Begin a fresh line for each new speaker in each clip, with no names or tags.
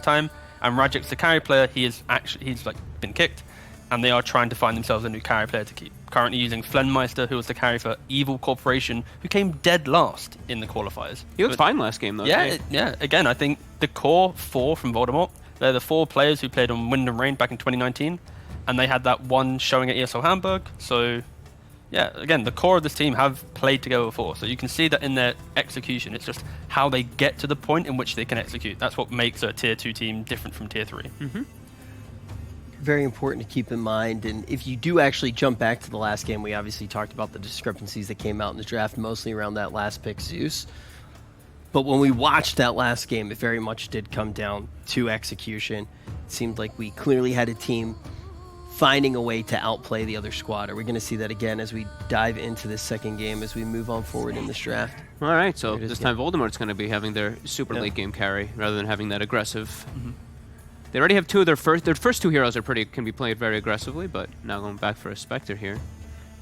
time. And Rajik's the carry player. He's like been kicked, and they are trying to find themselves a new carry player to keep. Currently using Flenmeister, who was the carry for Evil Corporation, who came dead last in the qualifiers.
He looked fine last game though.
Yeah. Again, I think the core 4 from Voldemort, they're the 4 players who played on Wind and Rain back in 2019, and they had that one showing at ESL Hamburg. So yeah, again, the core of this team have played together before, so you can see that in their execution. It's just how they get to the point in which they can execute. That's what makes a tier 2 team different from tier 3.
Very important to keep in mind. And if you do actually jump back to the last game, we obviously talked about the discrepancies that came out in the draft, mostly around that last pick, Zeus. But when we watched that last game, it very much did come down to execution. It seemed like we clearly had a team finding a way to outplay the other squad. Are we going to see that again as we dive into this second game, as we move on forward in this draft?
All right, so this time Voldemort's going to be having their super late game carry rather than having that aggressive. They already have 2 of their first 2 heroes can be played very aggressively, but now going back for a Spectre here.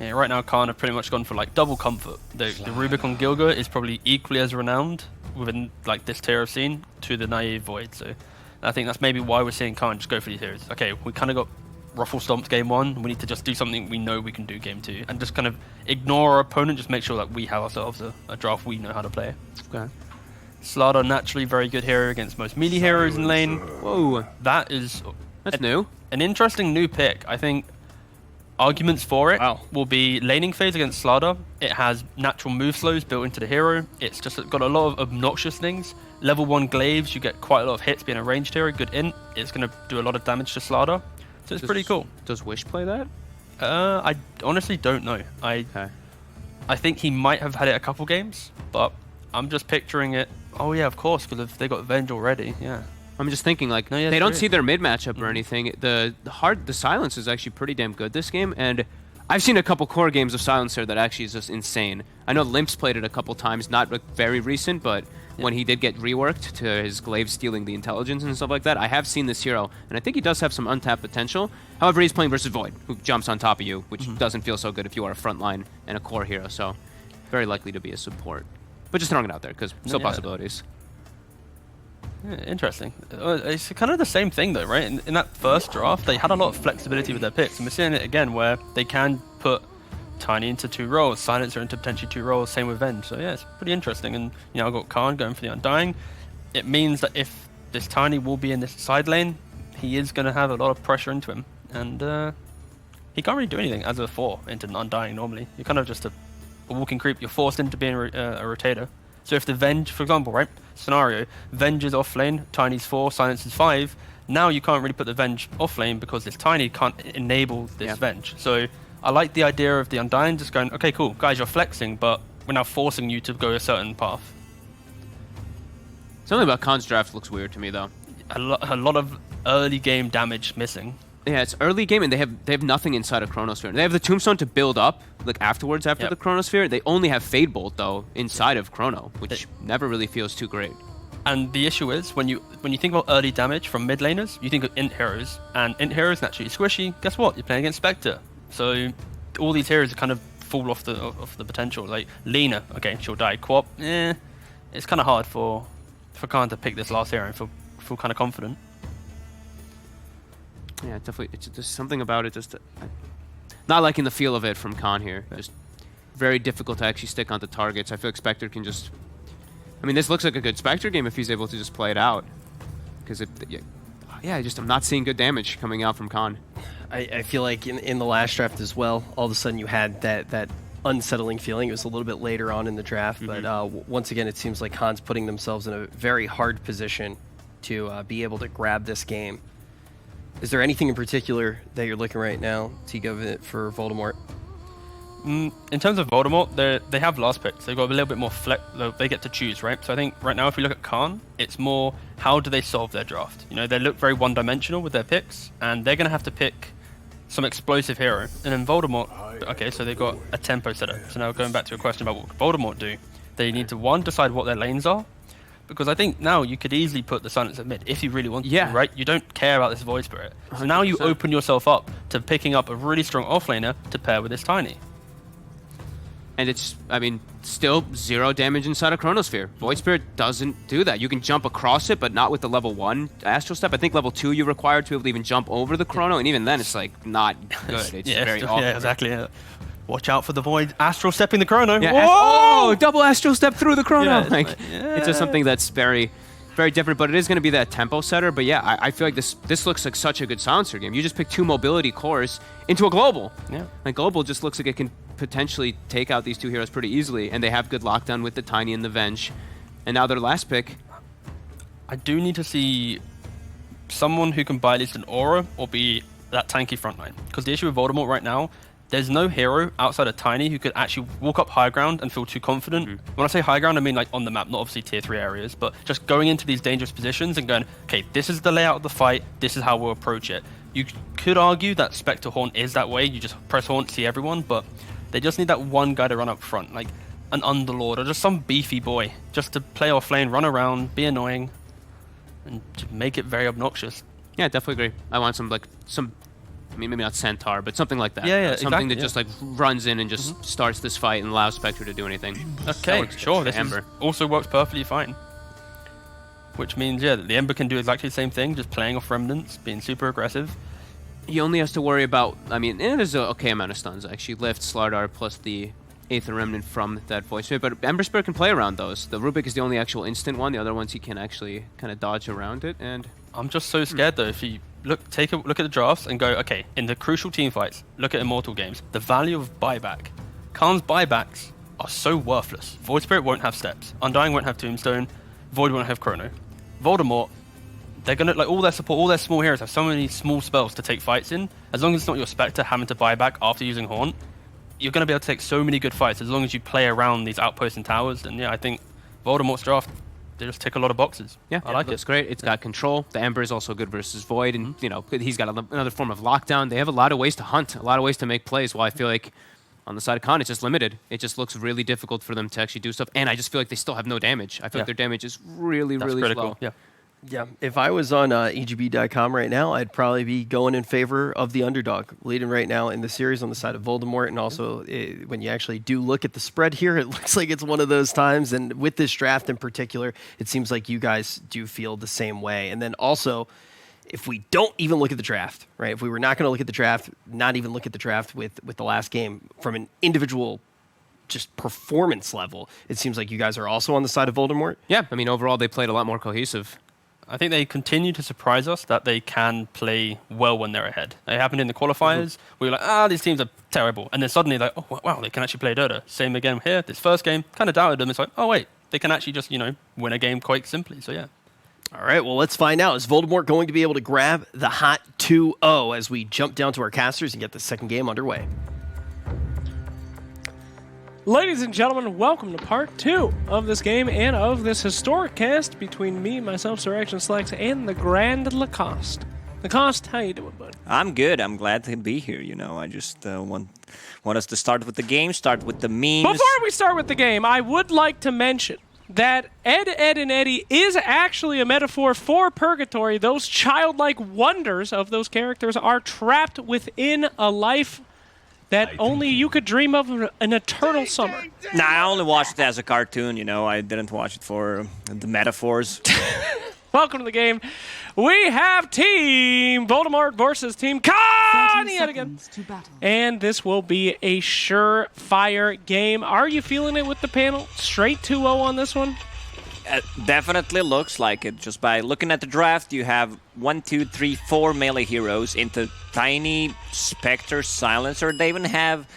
Yeah, right now Khan have pretty much gone for like double comfort. The Rubicon Gilga is probably equally as renowned within like this tier of scene to the naive Void. So I think that's maybe why we're seeing Khan just go for these heroes. Okay, we kind of got ruffle stomped game 1. We need to just do something we know we can do game 2, and just kind of ignore our opponent. Just make sure that we have ourselves a draft we know how to play.
Okay.
Slaughter, naturally very good hero against most melee heroes in lane.
Whoa,
that's
new.
An interesting new pick. I think arguments for it will be laning phase against Slaughter. It has natural move slows built into the hero. It's just got a lot of obnoxious things. Level 1 glaives, you get quite a lot of hits being a ranged hero. Good int. It's going to do a lot of damage to Slaughter. So it's pretty cool.
Does Wish play that?
I honestly don't know. I think he might have had it a couple games, but I'm just picturing it. Oh yeah, of course, because they got Venge already. Yeah.
I'm just thinking like they don't see their mid matchup or anything. The silence is actually pretty damn good this game, and I've seen a couple core games of Silencer that actually is just insane. I know Limps played it a couple times, not very recent, but when he did get reworked to his glaive stealing the intelligence and stuff like that, I have seen this hero, and I think he does have some untapped potential. However, he's playing versus Void, who jumps on top of you, which doesn't feel so good if you are a frontline and a core hero, so very likely to be a support. But just throwing it out there, because still possibilities.
Yeah, interesting. It's kind of the same thing though, right? In that first draft, they had a lot of flexibility with their picks, and we're seeing it again where they can put Tiny into 2 roles, Silencer into potentially 2 roles, same with Venge. So yeah, it's pretty interesting. And you know, I've got Khan going for the Undying. It means that if this Tiny will be in this side lane, he is going to have a lot of pressure into him, and he can't really do anything as a 4 into an Undying normally. You're kind of just a walking creep. You're forced into being a rotator. So if the Venge, for example, right, scenario, Venge is off lane, Tiny's 4, Silence is 5, now you can't really put the Venge off lane because this Tiny can't enable this Venge. So I like the idea of the Undying just going, okay, cool, guys, you're flexing, but we're now forcing you to go a certain path.
Something about Khan's draft looks weird to me, though.
A lot of early game damage missing.
Yeah, it's early game, and they have nothing inside of Chronosphere. They have the Tombstone to build up, like afterwards, after the Chronosphere. They only have Fade Bolt though inside of Chrono, which never really feels too great.
And the issue is when you think about early damage from mid laners, you think of int heroes, and int heroes naturally squishy. Guess what? You're playing against Spectre, so all these heroes kind of fall off the potential. Like Lena, okay, she'll die. Quap, it's kind of hard for Khan to pick this last hero and feel kind of confident.
Yeah, definitely. It's just something about it. Just not liking the feel of it from Khan here. Just very difficult to actually stick onto targets. I feel like Spectre can just. I mean, this looks like a good Spectre game if he's able to just play it out. Because I'm not seeing good damage coming out from Khan.
I feel like in the last draft as well, all of a sudden you had that unsettling feeling. It was a little bit later on in the draft, but once again, it seems like Khan's putting themselves in a very hard position to be able to grab this game. Is there anything in particular that you're looking right now to go for Voldemort?
In terms of Voldemort, they have last picks. They've got a little bit more flex. They get to choose, right? So I think right now, if we look at Khan, it's more how do they solve their draft? You know, they look very one-dimensional with their picks, and they're going to have to pick some explosive hero. And then Voldemort, okay, so they've got a tempo setup. So now going back to a question about what Voldemort do, they need to decide what their lanes are. Because I think now you could easily put the Silence at mid if you really want to, right? You don't care about this Void Spirit. So now you open yourself up to picking up a really strong offlaner to pair with this Tiny.
And it's, I mean, still 0 damage inside of Chronosphere. Void Spirit doesn't do that. You can jump across it, but not with the level 1 Astral Step. I think level 2 you require to be able to even jump over the Chrono, and even then it's like not good. It's very awkward.
Yeah, exactly. Yeah. Watch out for the Void Astral Stepping the Chrono.
Yeah,
Whoa!
Double Astral Step through the Chrono.
Yeah,
It's just something that's very, very different, but it is going to be that tempo setter. But yeah, I feel like this looks like such a good silencer game. You just pick 2 mobility cores into a global.
Yeah.
And global just looks like it can potentially take out these 2 heroes pretty easily, and they have good lockdown with the Tiny and the Venge. And now their last pick.
I do need to see someone who can buy at least an aura or be that tanky frontline. Because the issue with Voldemort right now, there's no hero outside of Tiny who could actually walk up high ground and feel too confident. When I say high ground, I mean like on the map, not obviously tier 3 areas, but just going into these dangerous positions and going, okay, this is the layout of the fight, this is how we'll approach it. You could argue that Spectre Haunt is that way, you just press Haunt, see everyone, but they just need that one guy to run up front, like an Underlord or just some beefy boy, just to play off lane, run around, be annoying, and just make it very obnoxious.
Yeah, definitely agree. I want some, I mean, maybe not Centaur, but something like that.
Yeah,
something
exactly,
that just like runs in and just starts this fight and allows Spectre to do anything.
Okay, sure, this also works perfectly fine. Which means, yeah, the Ember can do exactly the same thing, just playing off remnants, being super aggressive.
He only has to worry about, I mean, there's an okay amount of stuns actually. Lift, Slardar, plus the Aether Remnant from that Void Spirit, but Ember Spirit can play around those. The Rubik is the only actual instant one. The other ones he can actually kind of dodge around it. And
I'm just so scared though, if you take a look at the drafts and go, okay, in the crucial team fights, look at Immortal games, the value of buyback. Khan's buybacks are so worthless. Void Spirit won't have steps, Undying won't have Tombstone, Void won't have Chrono. Voldemort, they're gonna, like, all their support, all their small heroes have so many small spells to take fights in. As long as it's not your Spectre having to buy back after using Haunt, you're gonna be able to take so many good fights as long as you play around these outposts and towers. And yeah, I think Voldemort's draft, they just tick a lot of boxes.
Yeah, I like it. It's great. It's got control. The Ember is also good versus Void, and you know, he's got another form of lockdown. They have a lot of ways to hunt, a lot of ways to make plays. While I feel like on the side of Khan, it's just limited. It just looks really difficult for them to actually do stuff, and I just feel like they still have no damage. I feel like their damage is really
critical.
low.
Yeah, if I was on EGB.com right now, I'd probably be going in favor of the underdog, leading right now in the series on the side of Voldemort. And also, when you actually do look at the spread here, it looks like it's one of those times. And with this draft in particular, it seems like you guys do feel the same way. And then also, if we don't even look at the draft, right? If we were not going to look at the draft, not even look at the draft with the last game from an individual just performance level, it seems like you guys are also on the side of Voldemort.
Yeah, I mean, overall, they played a lot more cohesive.
I think they continue to surprise us that they can play well when they're ahead. It happened in the qualifiers. We were like, these teams are terrible. And then suddenly, like, oh, wow, they can actually play Dota. Same again here. This first game, kind of doubted them. It's like, oh, wait, they can actually just, win a game quite simply. So, yeah.
All right, well, let's find out. Is Voldemort going to be able to grab the hot 2-0 as we jump down to our casters and get the second game underway?
Ladies and gentlemen, welcome to part 2 of this game and of this historic cast between me, myself, Sir Action Slacks, and the Grand Lacoste. Lacoste, how you doing, bud?
I'm good. I'm glad to be here. I just want us to start with the game, start with the memes.
Before we start with the game, I would like to mention that Ed, Ed, and Eddie is actually a metaphor for purgatory. Those childlike wonders of those characters are trapped within a life that only you could dream of an eternal summer.
Nah, I only watched it as a cartoon, I didn't watch it for the metaphors.
Welcome to the game. We have Team Voldemort versus Team Khan yet again. And this will be a surefire game. Are you feeling it with the panel? Straight 2-0 on this one?
Definitely looks like it. Just by looking at the draft, you have 1, 2, 3, 4 melee heroes into Tiny, Spectre, Silencer. They even have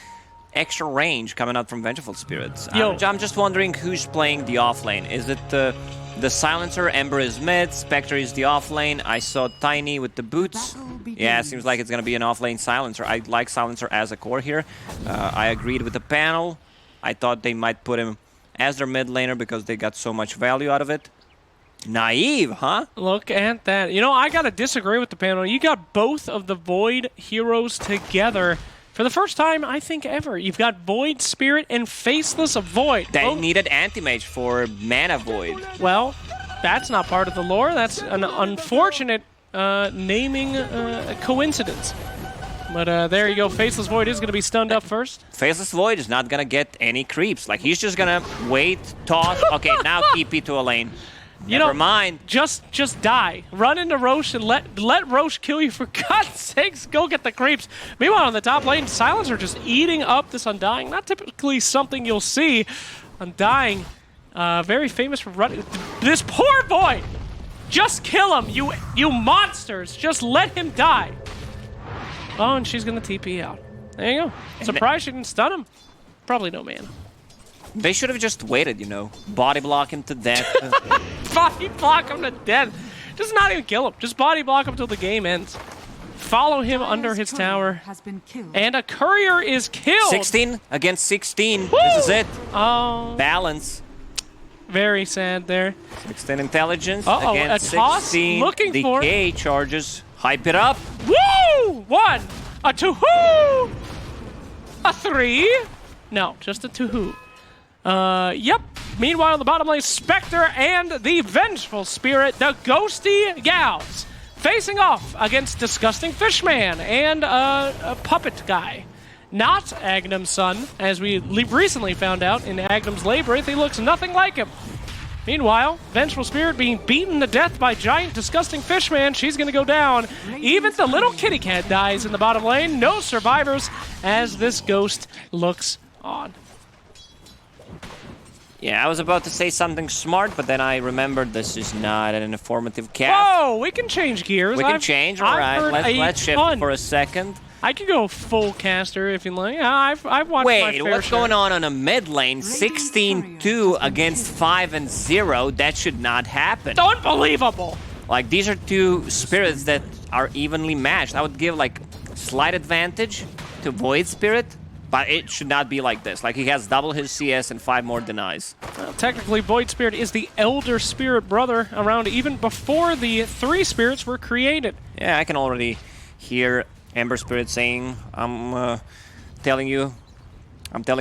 extra range coming out from Vengeful Spirits. I'm just wondering who's playing the off lane. Is it the Silencer? Ember is mid, Spectre is the off lane. I saw Tiny with the boots. Yeah, it seems like it's going to be an off lane Silencer. I like Silencer as a core here. I agreed with the panel. I thought they might put him as their mid laner because they got so much value out of it. Naive, huh?
Look at that. I got to disagree with the panel. You got both of the Void heroes together for the first time, I think, ever. You've got Void Spirit and Faceless Void.
They needed Anti-Mage for Mana Void.
Well, that's not part of the lore. That's an unfortunate naming coincidence. But there you go. Faceless Void is going to be stunned up first.
Faceless Void is not gonna get any creeps. Like, he's just gonna wait, toss. Okay, now TP to a lane. Never mind.
Just die. Run into Roche and let Roche kill you, for God's sakes. Go get the creeps. Meanwhile, on the top lane, Silencer just eating up this Undying. Not typically something you'll see. Undying, very famous for running. This poor boy! Just kill him, you monsters! Just let him die. Oh, and she's gonna TP out. There you go. Surprised she didn't stun him. Probably no mana.
They should have just waited, you know. Body block him to death.
Body block him to death. Just not even kill him. Just body block him till the game ends. Follow him under his tower. And a courier is killed.
16 against 16.
Woo!
This is it.
Oh.
Balance.
Very sad there.
16 intelligence against
a toss
16
looking
decay charges. Hype it up.
Woo! 1, a 2-hoo, a 3. No, just a 2-hoo. Yep. Meanwhile, the bottom lane, Spectre and the Vengeful Spirit, the Ghosty Gals, facing off against Disgusting Fishman and a puppet guy. Not Agnum's son, as we recently found out in Agnum's Labyrinth. He looks nothing like him. Meanwhile, Vengeful Spirit being beaten to death by giant Disgusting Fishman. She's going to go down. Even the little kitty cat dies in the bottom lane. No survivors as this Ghost looks on.
Yeah, I was about to say something smart, but then I remembered this is not an informative cast.
Whoa, we can change gears.
We can change, all right. Let's shift for a second.
I could go full caster if you like. I've watched my
Wait,
fair
what's
share.
going on a mid lane? 16-2 against 5-0. That should not happen.
Unbelievable.
Like, these are two spirits that are evenly matched. I would give, like, slight advantage to Void Spirit, but it should not be like this. Like, he has double his CS and 5 more denies.
Well, technically, Void Spirit is the elder spirit brother around even before the 3 spirits were created.
Yeah, I can already hear Ember Spirit saying, I'm telling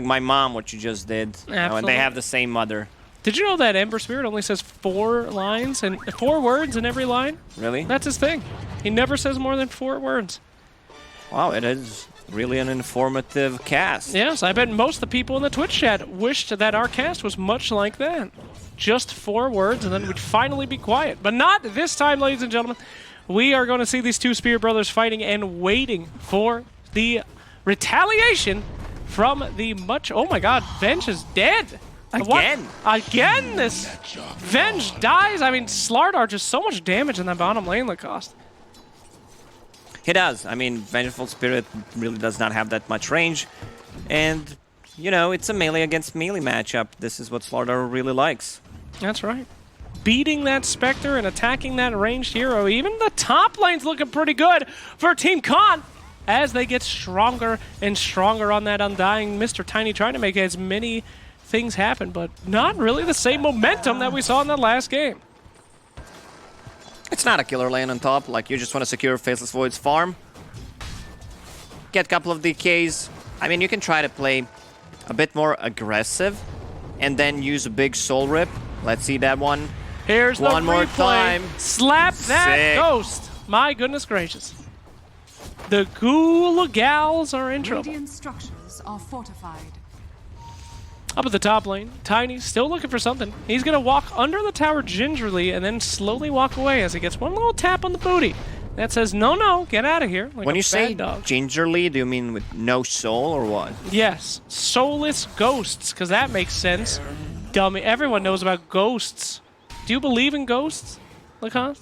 my mom what you just did. And they have the same mother.
Did you know that Ember Spirit only says 4 lines and 4 words in every line?
Really?
That's his thing. He never says more than 4 words.
Wow, it is really an informative cast.
Yes, I bet most of the people in the Twitch chat wished that our cast was much like that. Just 4 words and then we'd finally be quiet. But not this time, ladies and gentlemen. We are going to see these 2 Spirit Brothers fighting and waiting for the retaliation from the much... Oh my god, Venge is dead.
Again?
What? Again, this Venge dies. I mean, Slardar just so much damage in that bottom lane that cost.
He does. I mean, Vengeful Spirit really does not have that much range. And, you know, it's a melee against melee matchup. This is what Slardar really likes.
That's right. Beating that Spectre and attacking that ranged hero. Even the top lane's looking pretty good for Team Con as they get stronger and stronger on that Undying. Mr. Tiny trying to make as many things happen, but not really the same momentum that we saw in that last game.
It's not a killer lane on top. Like, you just want to secure Faceless Void's farm. Get a couple of DKs. I mean, you can try to play a bit more aggressive and then use a big soul rip. Let's see that one.
Here's the
one more
replay.
time.
Slap that
Sick.
Ghost. My goodness gracious. The Ghoul Gals are in trouble.
Radiant structures are fortified.
Up at the top lane, Tiny still looking for something. He's going to walk under the tower gingerly and then slowly walk away as he gets one little tap on the booty. That says, no, no, get out of here. Like
when
a
you say
bad dog.
gingerly, do you mean with no soul or what?
Yes, soulless ghosts, because that makes sense. Dummy, everyone knows about ghosts. Do you believe in ghosts, Lacan?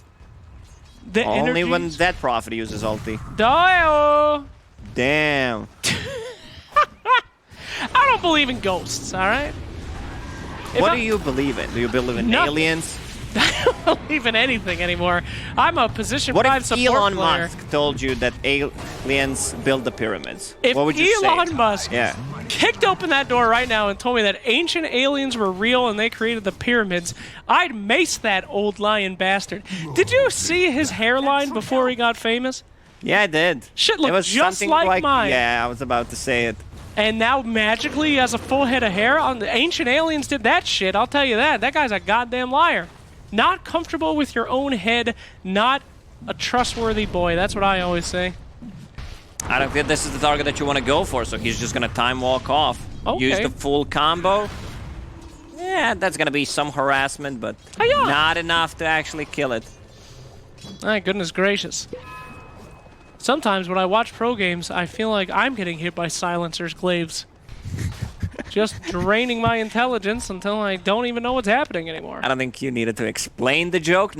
The
Only when
energies?
that prophet uses ulti.
Dio!
Damn.
I don't believe in ghosts, all right?
What do you believe in? Do you believe in
Nothing.
aliens?
I don't believe in anything anymore. I'm a position
What
5
if
support
Elon
player.
Musk told you that aliens build the pyramids?
If
What would you say?
Elon Musk
Yeah.
kicked open that door right now and told me that ancient aliens were real and they created the pyramids, I'd mace that old lying bastard. Did you see his hairline before he got famous?
Yeah, I did.
Shit looked
it was
just
something
like mine.
Yeah, I was about to say it.
And now magically he has a full head of hair? On the ancient aliens did that shit, I'll tell you that. That guy's a goddamn liar. Not comfortable with your own head, not a trustworthy boy. That's what I always say.
I don't think this is the target that you want to go for, so he's just going to time walk off.
Okay.
Use the full combo. Yeah, that's going to be some harassment, but not enough to actually kill it.
My goodness gracious. Sometimes when I watch pro games, I feel like I'm getting hit by silencers glaives. Just draining my intelligence until I don't even know what's happening anymore.
I don't think you needed to explain the joke.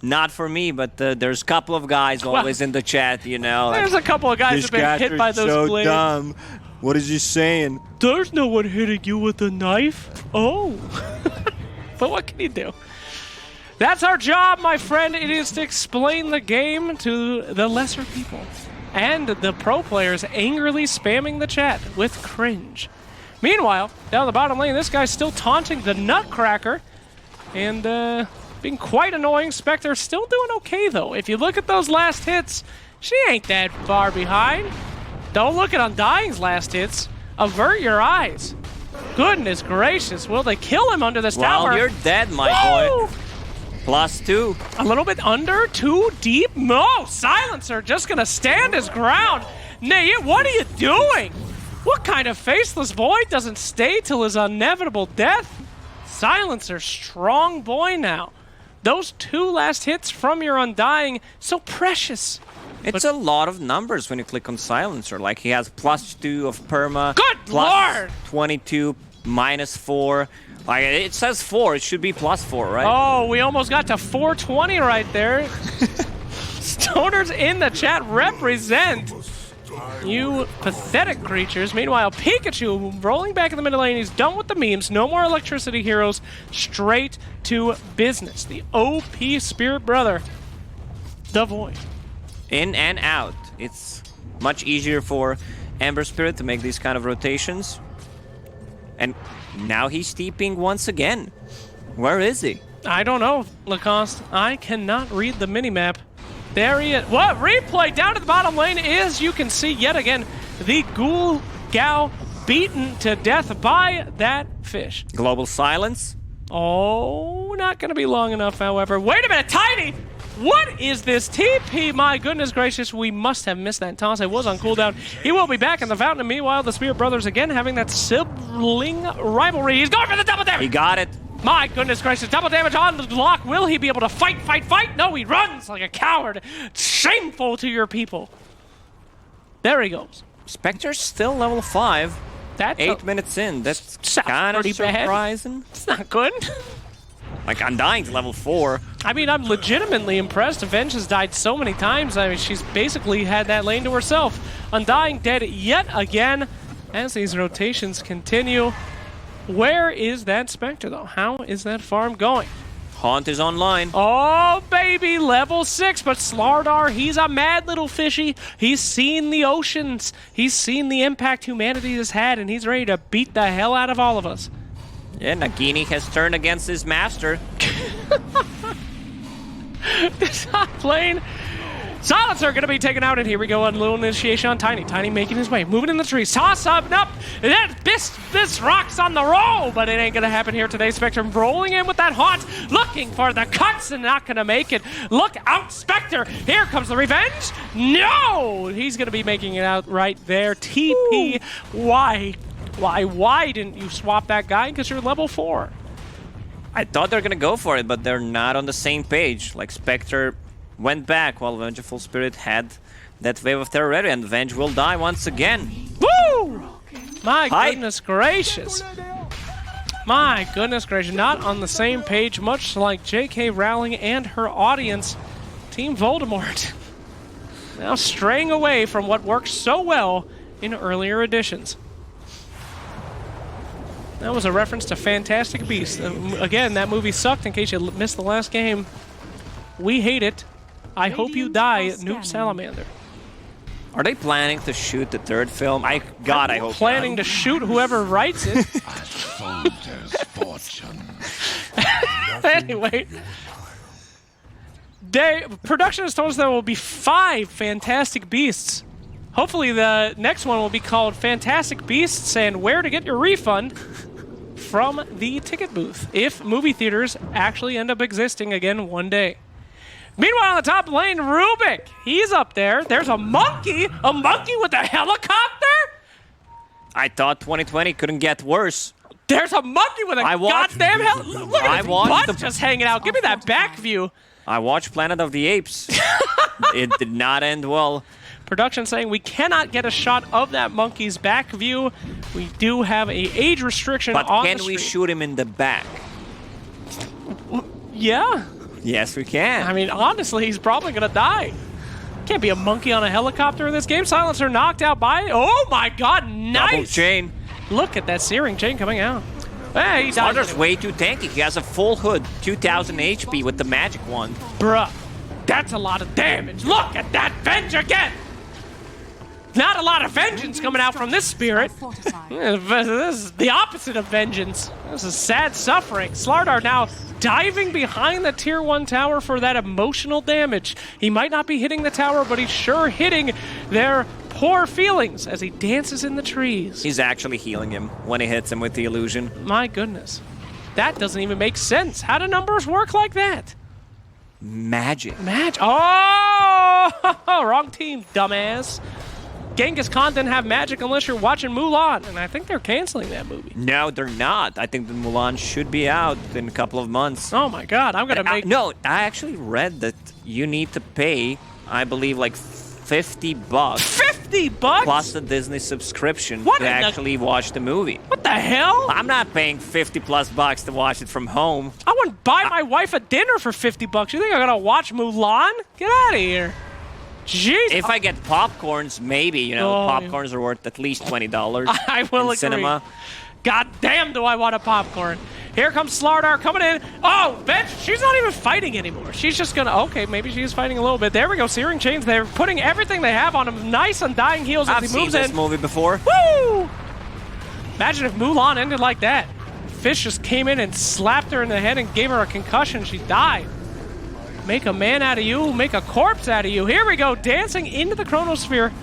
Not for me, but there's a couple of guys always in the chat, you know.
There's a couple of guys who've been hit by those blades.
Dumb. What is he saying?
There's no one hitting you with a knife. Oh. But what can you do? That's our job, my friend. It is to explain the game to the lesser people. And the pro players angrily spamming the chat with cringe. Meanwhile, down the bottom lane, this guy's still taunting the Nutcracker. And being quite annoying. Spectre still doing okay, though. If you look at those last hits, she ain't that far behind. Don't look at Undying's last hits. Avert your eyes. Goodness gracious. Will they kill him under this tower?
Well, you're dead, my boy. +2.
A little bit under, too deep. No, Silencer just gonna stand his ground. Nay, what are you doing? What kind of faceless void doesn't stay till his inevitable death? Silencer, strong boy now. Those 2 last hits from your Undying, so precious.
It's a lot of numbers when you click on Silencer. Like, he has +2 of perma.
Good Lord!
22, -4. Like, it says 4. It should be +4, right?
Oh, we almost got to 420 right there. Stoners in the chat represent. You pathetic creatures. Meanwhile, Pikachu rolling back in the middle lane. He's done with the memes. No more electricity heroes. Straight to business. The OP Spirit Brother. The Void.
In and out. It's much easier for Ember Spirit to make these kind of rotations. And now he's steeping once again. Where is he?
I don't know, Lacoste. I cannot read the minimap. There he is. What? Replay down to the bottom lane is, you can see yet again, the Ghoul Gao beaten to death by that fish.
Global silence.
Oh, not going to be long enough, however. Wait a minute, Tiny! What is this TP? My goodness gracious, we must have missed that toss. It was on cooldown. He will be back in the fountain. Meanwhile, the Spirit Brothers again having that sibling rivalry. He's going for the double damage.
He got it.
My goodness gracious, double damage on the block. Will he be able to fight? No, he runs like a coward. Shameful to your people. There he goes.
Spectre's still level 5.
That's
8 minutes in. That's kind of surprising.
It's not good.
Like, Undying's level 4.
I mean, I'm legitimately impressed. Avenge has died so many times. I mean, she's basically had that lane to herself. Undying dead yet again as these rotations continue. Where is that Spectre, though? How is that farm going?
Haunt is online.
Oh, baby, level 6. But Slardar, he's a mad little fishy. He's seen the oceans. He's seen the impact humanity has had, and he's ready to beat the hell out of all of us.
Yeah, Nagini has turned against his master.
This top lane. Silencer going to be taken out, and here we go on little initiation on Tiny. Tiny making his way, moving in the trees. Toss up, up. This rocks on the roll, but it ain't going to happen here today. Spectre rolling in with that haunt, looking for the cuts and not going to make it. Look out, Spectre. Here comes the revenge. No! He's going to be making it out right there. TP. Why? Why didn't you swap that guy? Because you're level 4.
I thought they were going to go for it, but they're not on the same page. Like, Spectre went back while Vengeful Spirit had that wave of terror ready, and Venge will die once again.
Woo! My goodness gracious. My goodness gracious. Not on the same page, much like J.K. Rowling and her audience. Team Voldemort. Now straying away from what worked so well in earlier editions. That was a reference to Fantastic Beasts. Again, that movie sucked in case you missed the last game. We hate it. I hope you die, Noob Salamander.
Are they planning to shoot the 3rd film? I hope
planning to shoot whoever writes it. Anyway. Production has told us there will be 5 Fantastic Beasts. Hopefully the next one will be called Fantastic Beasts and Where to Get Your Refund from the ticket booth, if movie theaters actually end up existing again one day. Meanwhile, on the top lane, Rubik. He's up there. There's a monkey. A monkey with a helicopter?
I thought 2020 couldn't get worse.
There's a monkey with a goddamn helicopter. Look at his butt just hanging out. Give me that back view.
I watched Planet of the Apes. It did not end well.
Production saying we cannot get a shot of that monkey's back view. We do have a age restriction on the stream.
But can we shoot him in the back?
Yeah.
Yes, we can.
I mean, honestly, he's probably going to die. Can't be a monkey on a helicopter in this game. Silencer knocked out by... Oh, my God. Nice.
Double chain.
Look at that searing chain coming out. Hey, he died.
Slander's way too tanky. He has a full hood, 2,000 HP with the magic one.
Bruh, that's a lot of damage. Look at that Venge again. Not a lot of vengeance coming out from this spirit. This is the opposite of vengeance. This is sad suffering. Slardar now diving behind the tier 1 tower for that emotional damage. He might not be hitting the tower, but he's sure hitting their poor feelings as he dances in the trees.
He's actually healing him when he hits him with the illusion.
My goodness. That doesn't even make sense. How do numbers work like that?
Magic.
Oh! Wrong team, dumbass. Genghis Khan didn't have magic unless you're watching Mulan, and I think they're canceling that movie.
No, they're not. I think the Mulan should be out in a couple of months.
Oh my God, I'm gonna make...
No, I actually read that you need to pay, I believe, like $50.
$50?
Plus the Disney subscription
What
to actually watch the movie.
What the hell?
I'm not paying $50+ to watch it from home.
I wouldn't buy my wife a dinner for $50. You think I'm gonna watch Mulan? Get out of here. Jeez.
If I get popcorns, maybe, you know, popcorns are worth at least $20
I will agree.
cinema.
God damn, do I want a popcorn. Here comes Slardar coming in. Oh, Venge, she's not even fighting anymore. She's just gonna, okay, maybe she's fighting a little bit. There we go, searing chains. They're putting everything they have on him. Nice undying heals as he moves in.
I've seen this movie before.
Woo! Imagine if Mulan ended like that. Fish just came in and slapped her in the head and gave her a concussion. She died. Make a man out of you, make a corpse out of you. Here we go, dancing into the chronosphere.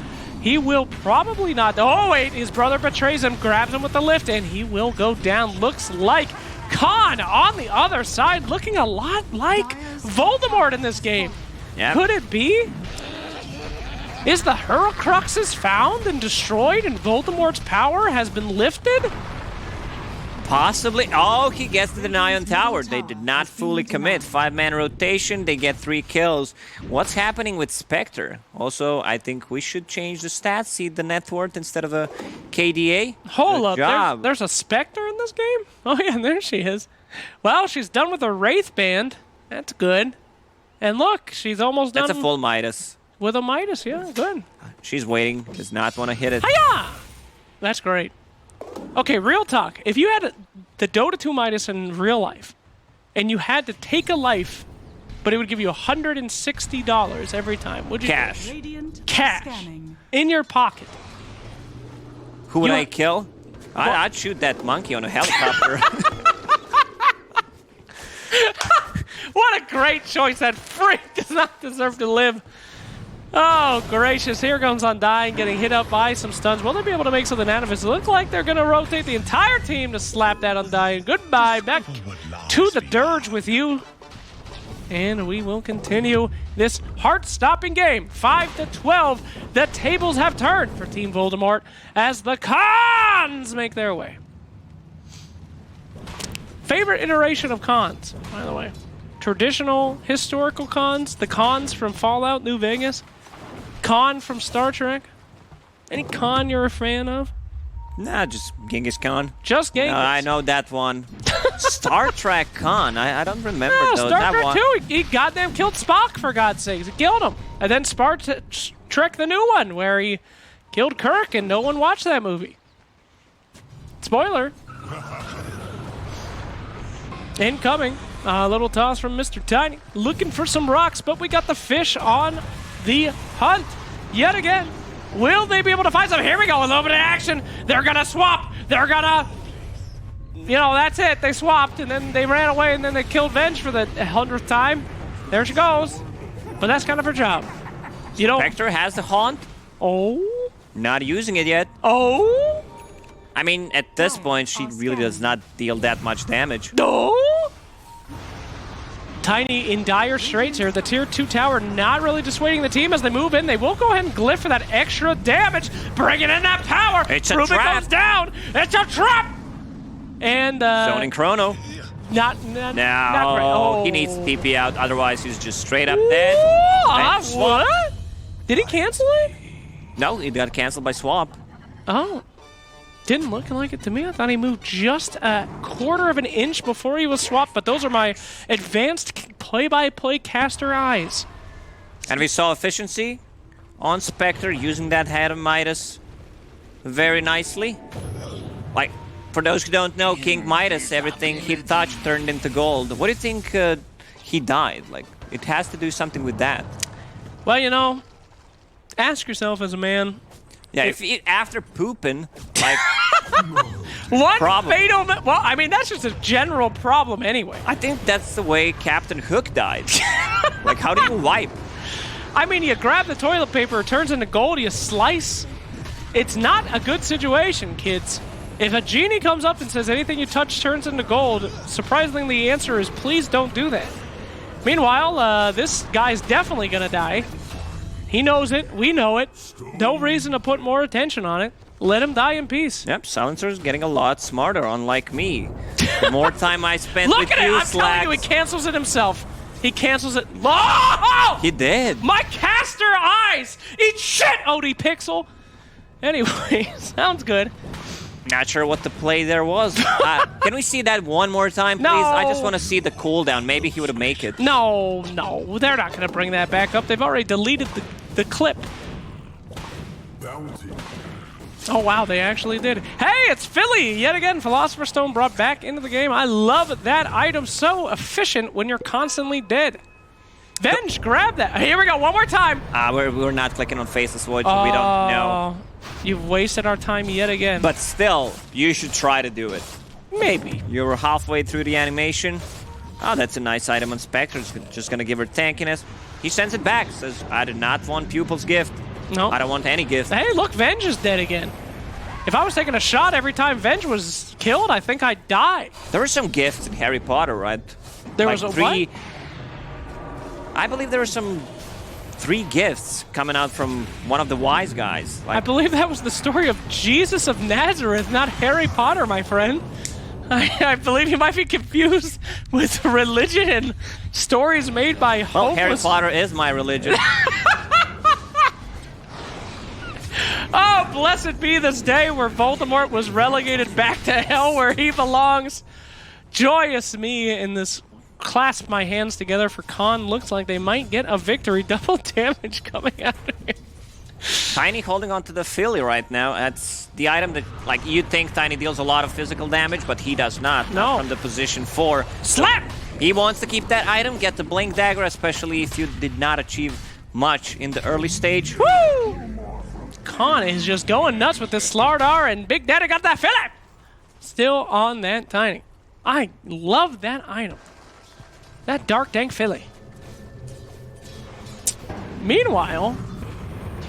He will probably not. Oh, wait, his brother betrays him, grabs him with the lift, and he will go down. Looks like Khan on the other side, looking a lot like Voldemort in this game.
Yep.
Could it be? Is the Horcruxes found and destroyed, and Voldemort's power has been lifted?
Possibly. Oh, he gets the deny on tower. They did not fully commit. 5-man rotation. They get 3 kills. What's happening with Spectre? Also, I think we should change the stats. See the net worth instead of a KDA.
Hold up. There's a Spectre in this game? Oh, yeah, there she is. Well, she's done with a Wraith Band. That's good. And look, she's almost done.
That's a full Midas.
With a Midas, yeah, good.
She's waiting. Does not want to hit it.
Hiya! That's great. Okay, real talk. If you had the Dota 2 Midas in real life, and you had to take a life, but it would give you $160 every time, would you?
Cash.
Cash. In your pocket.
Who would I kill? I'd shoot that monkey on a helicopter.
What a great choice. That freak does not deserve to live. Oh, gracious. Here comes Undying, getting hit up by some stuns. Will they be able to make something out of it? It looks like they're going to rotate the entire team to slap that Undying. Goodbye. Back to the dirge with you. And we will continue this heart-stopping game. 5-12. The tables have turned for Team Voldemort as the Khans make their way. Favorite iteration of Khans, by the way. Traditional historical Khans. The Khans from Fallout New Vegas. Khan from Star Trek? Any Khan you're a fan of?
Nah, just Genghis Khan.
Just Genghis?
No, I know that one. Star Trek Khan. I don't remember though.
Star
that
Trek
one.
2. He goddamn killed Spock, for God's sakes. He killed him. And then Trek the new one, where he killed Kirk and no one watched that movie. Spoiler. Incoming. A little toss from Mr. Tiny. Looking for some rocks, but we got the fish on the hunt yet again. Will they be able to find some? Here we go, a little bit of action. They're gonna swap. They're gonna, you know, that's it. They swapped and then they ran away and then they killed Venge for the 100th time. There she goes. But that's kind of her job. You know.
Spectre has the haunt.
Oh.
Not using it yet.
Oh.
I mean, at this point, she really does not deal that much damage.
No. Tiny in dire straits here. The tier 2 tower not really dissuading the team as they move in. They will go ahead and glyph for that extra damage, bringing in that power.
It's a
Ruben
trap.
goes down. It's a trap. And
Zoning Chrono.
not
No,
great. Oh.
he needs to TP out, otherwise he's just straight up dead. And swap.
What? Did he cancel it?
No, he got canceled by swap.
Oh. Didn't look like it to me. I thought he moved just a quarter of an inch before he was swapped, but those are my advanced play-by-play caster eyes.
And we saw efficiency on Spectre using that head of Midas very nicely. Like, for those who don't know, King Midas, everything he touched turned into gold. What do you think he died? Like, it has to do something with that.
Well, you know, ask yourself as a man.
Yeah, if he, after pooping, like...
What
Problem.
fatal... Well, I mean, that's just a general problem anyway.
I think that's the way Captain Hook died. Like, how do you wipe?
I mean, you grab the toilet paper, it turns into gold, you slice. It's not a good situation, kids. If a genie comes up and says anything you touch turns into gold, surprisingly the answer is please don't do that. Meanwhile, this guy's definitely gonna die. He knows it, we know it. No reason to put more attention on it. Let him die in peace.
Yep, Silencer's getting a lot smarter, unlike me. The more time I spent
Look
with
at it!
you,
I'm telling you, he
Slacks...
cancels it himself. He cancels it. Oh!
He did.
My caster eyes! Eat shit, OD Pixel! Anyway, sounds good.
Not sure what the play there was. Can we see that one more time, please?
No.
I just want to see the cooldown. Maybe he would have make it.
No, they're not going to bring that back up. They've already deleted the clip. Oh, wow, they actually did. Hey, it's Philly! Yet again, Philosopher's Stone brought back into the game. I love that item. So efficient when you're constantly dead. Venge, grab that. Here we go, one more time.
We're not clicking on Faceless Void, so we don't know.
You've wasted our time yet again.
But still, you should try to do it.
Maybe.
You were halfway through the animation. Oh, that's a nice item on Spectre. Just gonna give her tankiness. He sends it back. Says, I do not want Pupil's gift.
No.
I don't want any gift.
Hey, look, Venge is dead again. If I was taking a shot every time Venge was killed, I think I'd die.
There were some gifts in Harry Potter, right?
There
Like
was a
three.
what?
I believe there were some 3 gifts coming out from one of the wise guys.
I
Like,
believe that was the story of Jesus of Nazareth, not Harry Potter, my friend. I believe you might be confused with religion and stories made by
well, Harry
hopeless...
Potter is my religion.
Oh, blessed be this day where Voldemort was relegated back to hell where he belongs. Joyous me in this clasp my hands together for Khan. Looks like they might get a victory. Double damage coming out of here.
Tiny holding on to the Philly right now. That's the item that, like, you'd think Tiny deals a lot of physical damage, but he does not.
No.
Not from the position 4.
Slap!
He wants to keep that item, get the Blink Dagger, especially if you did not achieve much in the early stage.
Woo! Khan is just going nuts with this Slardar, and Big Daddy got that Philly! Still on that Tiny. I love that item. That dark dank Philly. Meanwhile,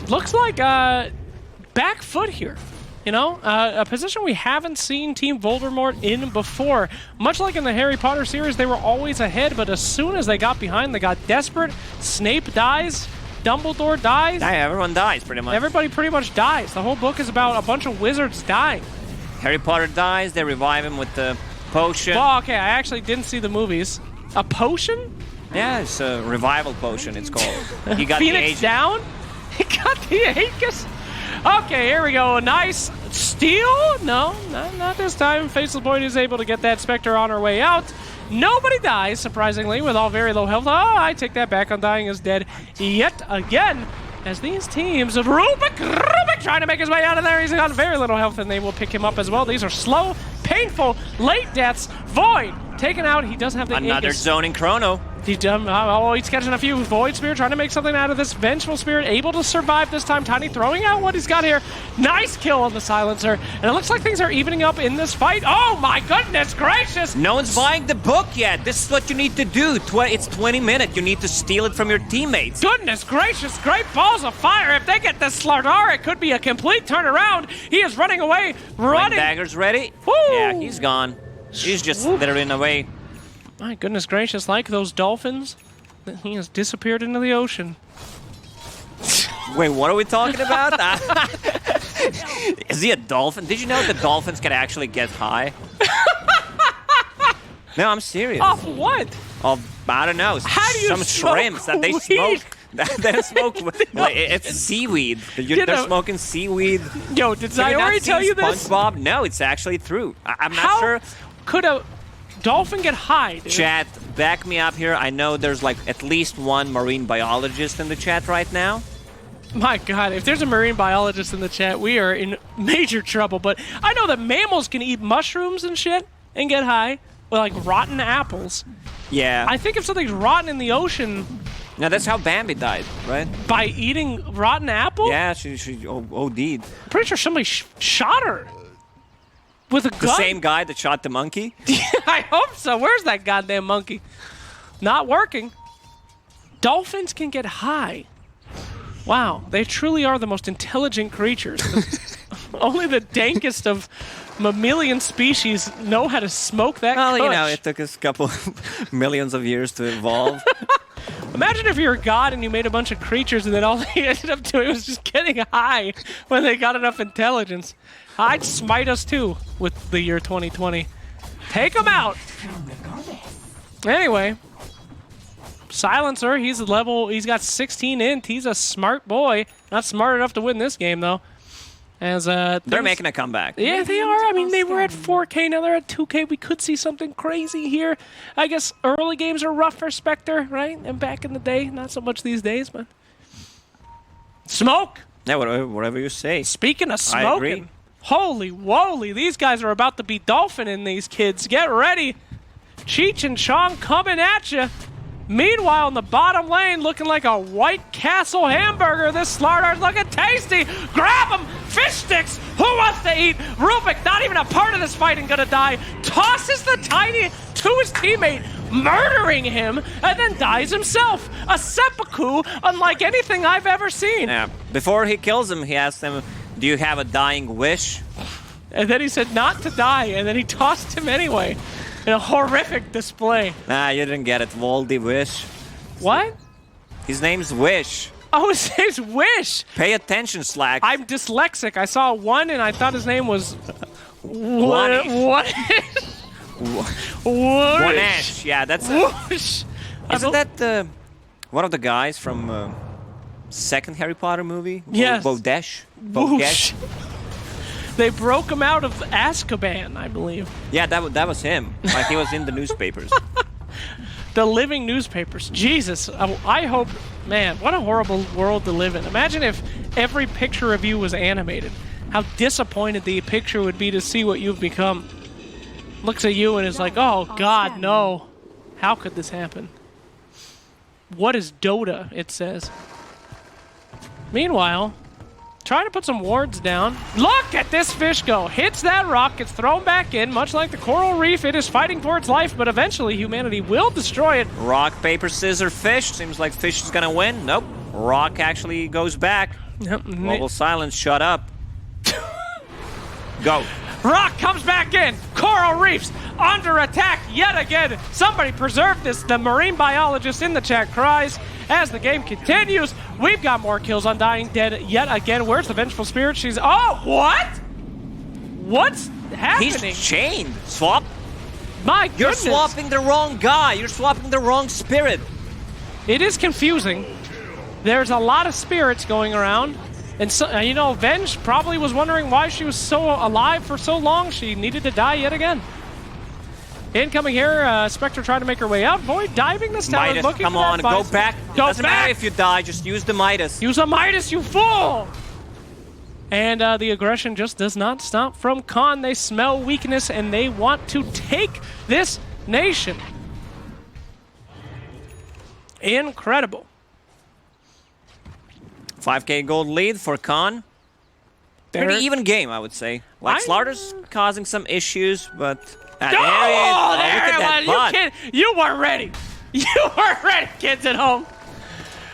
looks like back foot here. You know, a position we haven't seen Team Voldemort in before. Much like in the Harry Potter series, they were always ahead, but as soon as they got behind, they got desperate. Snape dies. Dumbledore dies.
Yeah, everyone dies, pretty much.
Everybody pretty much dies. The whole book is about a bunch of wizards dying.
Harry Potter dies, they revive him with the potion.
Oh, okay, I actually didn't see the movies. A potion?
Yeah, it's a revival potion, it's called. He got
Phoenix
the age.
down? He got the Aegis? Okay, here we go. A nice steal? No, not this time. Faceless Void is able to get that Spectre on her way out. Nobody dies, surprisingly, with all very low health. Oh, I take that back. Undying is dead yet again. As these teams of Rubik trying to make his way out of there. He's got very little health, and they will pick him up as well. These are slow, painful, late deaths. Void taken out. He does have the
Another
Aegis.
zoning Chrono.
He's catching a few. Void Spear trying to make something out of this. Vengeful Spirit able to survive this time. Tiny throwing out what he's got here. Nice kill on the Silencer. And it looks like things are evening up in this fight. Oh my goodness gracious!
No one's buying the book yet. This is what you need to do. It's 20 minutes. You need to steal it from your teammates.
Goodness gracious, great balls of fire. If they get this Slardar, it could be a complete turnaround. He is running away, running.
Blink Dagger's ready.
Woo!
Yeah, he's gone. He's just littering away.
My goodness gracious, like those dolphins, he has disappeared into the ocean.
Wait, what are we talking about? Is he a dolphin? Did you know that dolphins can actually get high? No, I'm serious.
Off what?
I don't know.
How do you
some
smoke
shrimps that they
weed?
smoke. They smoke. Like, it's seaweed. They're smoking seaweed.
Yo, did I already tell you this?
SpongeBob? No, it's actually true. I'm not
How
sure.
Could a dolphin get high, dude?
Chat, back me up here. I know there's like at least one marine biologist in the chat right now.
My God, if there's a marine biologist in the chat, we are in major trouble. But I know that mammals can eat mushrooms and shit and get high, or like rotten apples.
Yeah.
I think if something's rotten in the ocean...
Now that's how Bambi died, right?
By eating rotten apple?
Yeah, she OD'd.
I'm pretty sure somebody shot her. With a gun?
The same guy that shot the monkey?
Yeah, I hope so. Where's that goddamn monkey? Not working. Dolphins can get high. Wow, they truly are the most intelligent creatures. Only the dankest of mammalian species know how to smoke that
Well,
kush.
you know, it took us a couple millions of years to evolve.
Imagine if you were God and you made a bunch of creatures and then all they ended up doing was just getting high when they got enough intelligence. I'd smite us too with the year 2020. Take them out! Anyway. Silencer, he's got 16 int. He's a smart boy. Not smart enough to win this game, though. As
They're making a comeback.
Yeah, they are. I mean, they were at 4K, now they're at 2K. We could see something crazy here. I guess early games are rough for Spectre, right? And back in the day, not so much these days, but... Smoke!
Yeah, whatever you say.
Speaking of
I agree.
smoking, holy woly, these guys are about to be dolphining these kids. Get ready. Cheech and Chong coming at you. Meanwhile, in the bottom lane, looking like a White Castle hamburger. This Slardar's looking tasty. Grab him! Fish sticks! Who wants to eat? Rubik, not even a part of this fight, and gonna die. Tosses the tiny to his teammate, murdering him, and then dies himself. A seppuku unlike anything I've ever seen.
Yeah. Before he kills him, he asks him, do you have a dying wish?
And then he said not to die, and then he tossed him anyway. In a horrific display.
Nah, you didn't get it. Voldy Wish.
What?
His name's Wish.
Oh, his name's Wish.
Pay attention, Slack.
I'm dyslexic. I saw one and I thought his name was...
One-ish.
One-ish.
Yeah, that's...
Whoosh.
Isn't that one of the guys from second Harry Potter movie?
Yes.
Bodesh?
Whoosh. They broke him out of Azkaban, I believe.
Yeah, that was him. Like, he was in the newspapers.
The living newspapers. Jesus. I hope... Man, what a horrible world to live in. Imagine if every picture of you was animated. How disappointed the picture would be to see what you've become. Looks at you and is like, oh, God, no. How could this happen? What is Dota, it says. Meanwhile... Trying to put some wards down. Look at this fish go. Hits that rock, gets thrown back in. Much like the coral reef, it is fighting for its life, but eventually humanity will destroy it.
Rock, paper, scissors, fish. Seems like fish is gonna win. Nope. Rock actually goes back.
Yep.
Global silence, shut up. Go.
Rock comes back in. Coral reefs under attack yet again. Somebody preserve this. The marine biologist in the chat cries. As the game continues, we've got more kills on Dying Dead yet again. Where's the Vengeful Spirit? She's... Oh, what? What's happening?
He's chained. Swap.
My
You're
goodness.
swapping the wrong guy. You're swapping the wrong spirit.
It is confusing. There's a lot of spirits going around. And, so, you know, Venge probably was wondering why she was so alive for so long. She needed to die yet again. Incoming here, Spectre trying to make her way out. Void diving this tower,
Midas,
looking
come
for that
on, go
Bison.
back.
Go
Doesn't
back.
matter if you die, just use the Midas.
Use a Midas, you fool! And the aggression just does not stop from Khan. They smell weakness and they want to take this nation. Incredible.
5K gold lead for Khan. Pretty even game, I would say. Like, Slardar's causing some issues, but...
Oh,
look at that butt.
You weren't ready. You weren't ready, kids at home.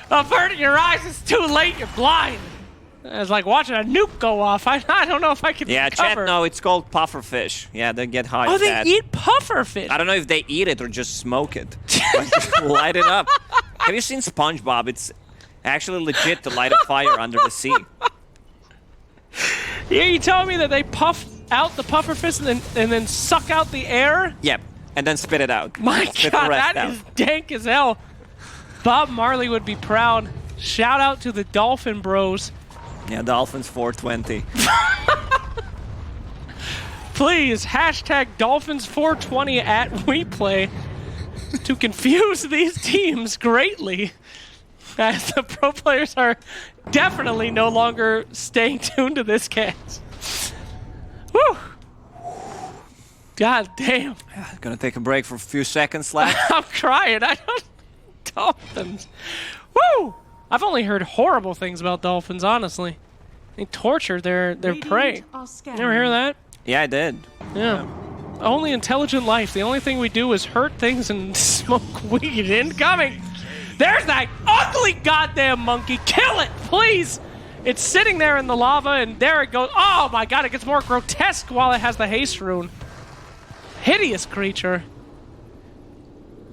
Averting your eyes, it's too late, you're blind. It's like watching a nuke go off. I don't know if I can
Yeah,
cover.
chat, no, it's called pufferfish. Yeah, they get high
Oh,
with
they
that.
eat pufferfish.
I don't know if they eat it or just smoke it. Like, just light it up. Have you seen SpongeBob? It's actually legit to light a fire under the sea.
Yeah, you telling me that they puff out the pufferfish and then suck out the air?
Yep, and then spit it out.
My
Spit the
God,
rest
that
out.
is dank as hell. Bob Marley would be proud. Shout out to the Dolphin Bros.
Yeah, Dolphins 420.
Please, hashtag Dolphins420 at WePlay to confuse these teams greatly, as the pro players are definitely no longer staying tuned to this cast. Woo! God damn.
Gonna take a break for a few seconds left.
I'm crying. I don't... Dolphins. Woo! I've only heard horrible things about dolphins, honestly. They torture their prey. Never hear that?
Yeah, I did.
Yeah. Only intelligent life. The only thing we do is hurt things and smoke weed. Incoming! There's that ugly goddamn monkey! Kill it, please! It's sitting there in the lava, and there it goes. Oh my God, it gets more grotesque while it has the haste rune. Hideous creature.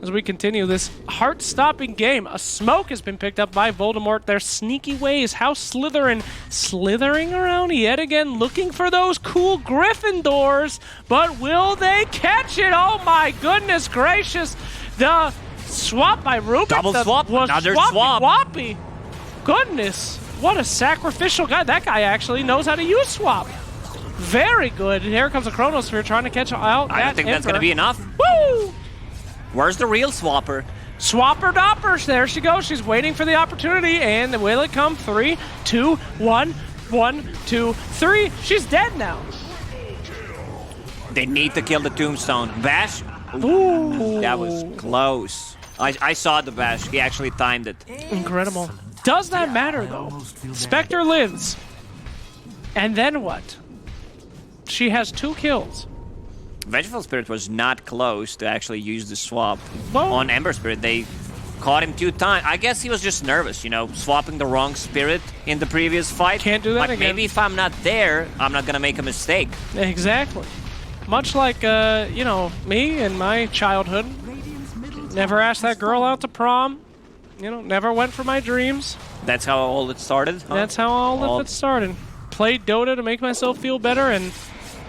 As we continue this heart-stopping game, a smoke has been picked up by Voldemort. Their sneaky ways, how slithering around yet again, looking for those cool Gryffindors. But will they catch it? Oh my goodness gracious! The swap by Rubik.
Double swap, another swap.
Swappy. Goodness, what a sacrificial guy! That guy actually knows how to use swap. Very good. And here comes a Chronosphere trying to catch out.
I don't think that's gonna be enough.
Woo!
Where's the real swapper?
Swapper Doppers, there she goes. She's waiting for the opportunity, and will it come? 3, 2, 1, 1, 2, 3. She's dead now.
They need to kill the tombstone. Bash?
Ooh.
That was close. I saw the bash. He actually timed it.
Incredible. Does that matter, though? Spectre lives. And then what? She has 2 kills.
Vengeful Spirit was not close to actually use the swap.
Whoa.
On Ember Spirit. They caught him 2 times. I guess he was just nervous, you know, swapping the wrong spirit in the previous fight.
Can't do that
like,
again.
Maybe if I'm not there, I'm not gonna make a mistake.
Exactly. Much like, you know, me and my childhood. Never asked that girl out to prom. You know, never went for my dreams.
That's how all it started? Huh?
That's how all of it started. Played Dota to make myself feel better, and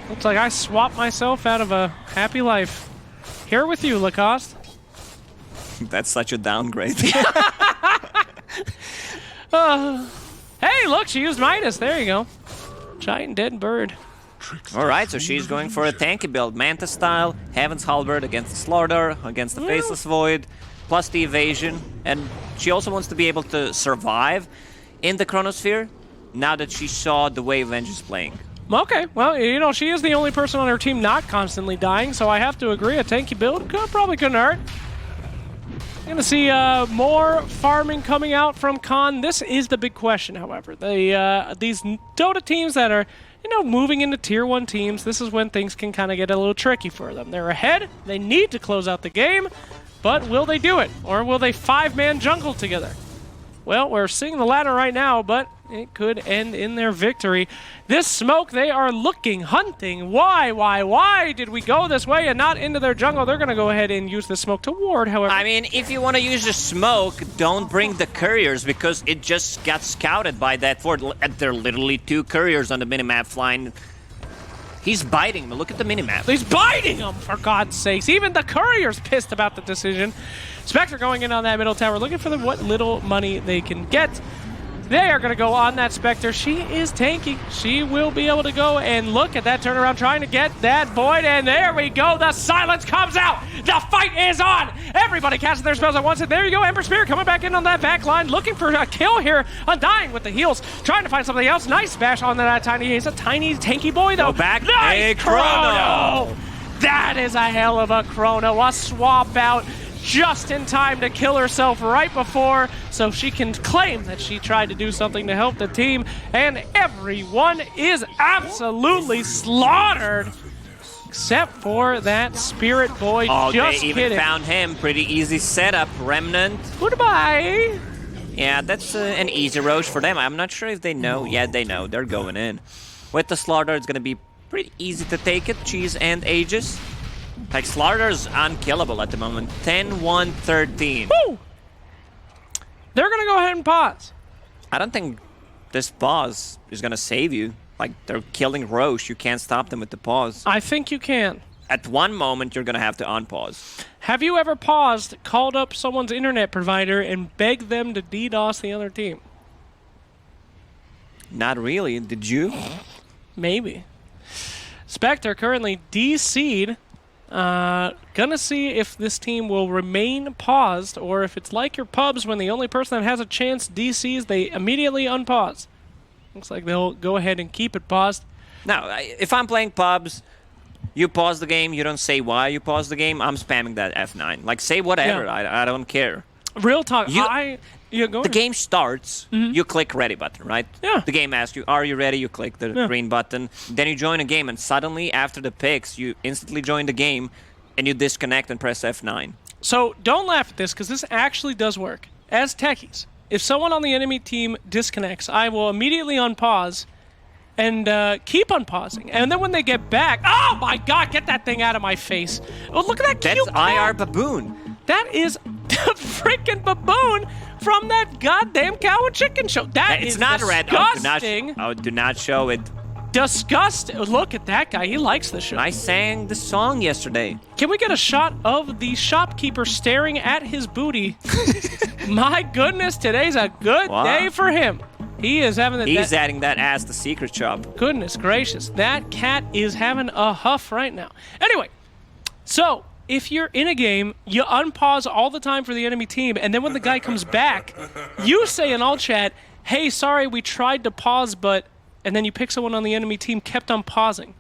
looks like I swapped myself out of a happy life. Here with you, Lacoste.
That's such a downgrade.
Hey, look, she used Midas. There you go. Giant dead bird.
Alright, so she's going for a tanky build. Manta style, Heaven's Halberd against the Slaughter, against the Faceless Void, plus the evasion. And she also wants to be able to survive in the Chronosphere now that she saw the way Venge is playing.
Okay, well, you know, she is the only person on her team not constantly dying, so I have to agree, a tanky build probably couldn't hurt. Gonna see more farming coming out from Khan. This is the big question, however. These Dota teams that are, you know, moving into Tier 1 teams, this is when things can kind of get a little tricky for them. They're ahead, they need to close out the game, but will they do it? Or will they 5-man jungle together? Well, we're seeing the latter right now, but it could end in their victory. This smoke, they are looking, hunting. Why did we go this way and not into their jungle? They're going to go ahead and use the smoke to ward, however.
I mean, if you want to use the smoke, don't bring the couriers because it just got scouted by that fort. There are literally 2 couriers on the minimap flying. He's biting him. Look at the minimap.
He's biting them, for God's sakes. Even the courier's pissed about the decision. Spectre going in on that middle tower, looking for what little money they can get. They are going to go on that Spectre. She is tanky. She will be able to go and look at that turnaround, trying to get that Void, and there we go. The silence comes out. The fight is on. Everybody casting their spells at once, and there you go. Ember Spirit coming back in on that back line, looking for a kill here. Undying with the heals, trying to find something else. Nice bash on that tiny. He's a tiny, tanky boy, though.
Go back.
Nice
Hey,
chrono. That is a hell of a chrono. A swap out just in time to kill herself right before, so she can claim that she tried to do something to help the team, and everyone is absolutely slaughtered except for that Spirit Boy.
Oh,
just
they even
kidding.
found him. Pretty easy setup. Remnant.
Goodbye.
Yeah, that's an easy roach for them. I'm not sure if they know. Yeah, they know. They're going in. With the Slaughter, it's going to be pretty easy to take it. Cheese and Aegis. Like, Slaughter's unkillable at the moment. 10-1-13.
Woo! They're going to go ahead and pause.
I don't think this pause is going to save you. Like, they're killing Roche. You can't stop them with the pause.
I think you can.
At one moment, you're going to have to unpause.
Have you ever paused, called up someone's internet provider, and begged them to DDoS the other team?
Not really. Did you?
Maybe. Spectre currently DC'd. Gonna see if this team will remain paused, or if it's like your pubs when the only person that has a chance DCs, they immediately unpause. Looks like they'll go ahead and keep it paused.
Now, if I'm playing pubs, you pause the game, you don't say why you pause the game, I'm spamming that F9. Like, say whatever,
Yeah.
I don't care.
Real talk,
The game starts, you click ready button, right?
Yeah.
The game asks you, are you ready? You click the green button. Then you join a game, and suddenly, after the picks, you instantly join the game, and you disconnect and press F9.
So don't laugh at this, because this actually does work. As techies, if someone on the enemy team disconnects, I will immediately unpause and keep unpausing. And then when they get back, oh my god, get that thing out of my face. Oh, look at that cute
That's IR Baboon.
That is the freaking baboon from that goddamn cow and chicken show.
It's not
disgusting.
red. Do not show it.
Disgusting. Look at that guy. He likes the show.
I sang the song yesterday.
Can we get a shot of the shopkeeper staring at his booty? My goodness, today's a good day for him. He is having the...
He's adding that as the secret shop.
Goodness gracious. That cat is having a huff right now. Anyway, so if you're in a game, you unpause all the time for the enemy team, and then when the guy comes back, you say in all chat, hey, sorry, we tried to pause, but... And then you pick someone on the enemy team, kept on pausing.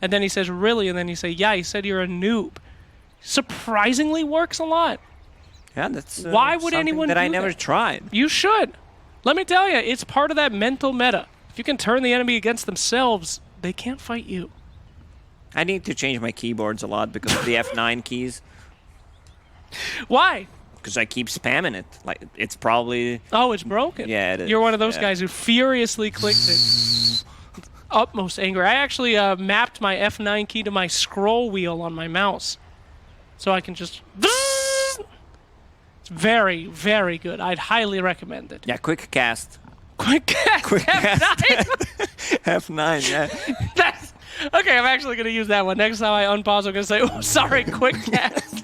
And then he says, really? And then you say, yeah, he said you're a noob. Surprisingly works a lot.
Yeah, that's
Why would anyone
that
do
I never tried.
You should. Let me tell you, it's part of that mental meta. If you can turn the enemy against themselves, they can't fight you.
I need to change my keyboards a lot because of the F9 keys.
Why?
Because I keep spamming it. Like, it's probably...
Oh, it's broken.
Yeah, it is.
You're one of those guys who furiously clicks it. Utmost anger. I actually mapped my F9 key to my scroll wheel on my mouse. So I can just... It's very, very good. I'd highly recommend it.
Yeah, quick cast.
Quick cast.
Quick
F9.
F9, yeah.
That's... Okay, I'm actually going to use that one. Next time I unpause, I'm going to say, oh, sorry, quick cast.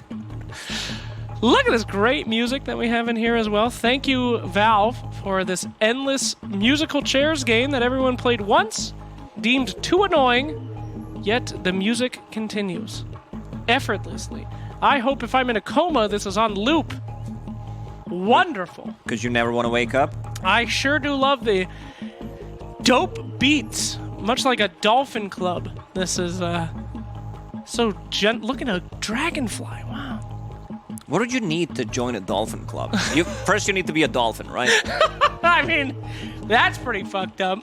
Look at this great music that we have in here as well. Thank you, Valve, for this endless musical chairs game that everyone played once, deemed too annoying, yet the music continues effortlessly. I hope if I'm in a coma, this is on loop. Wonderful.
Because you never want to wake up?
I sure do love the dope beats, much like a dolphin club. This is so look at a dragonfly. Wow.
What would you need to join a dolphin club? First, you need to be a dolphin, right?
I mean, that's pretty fucked up.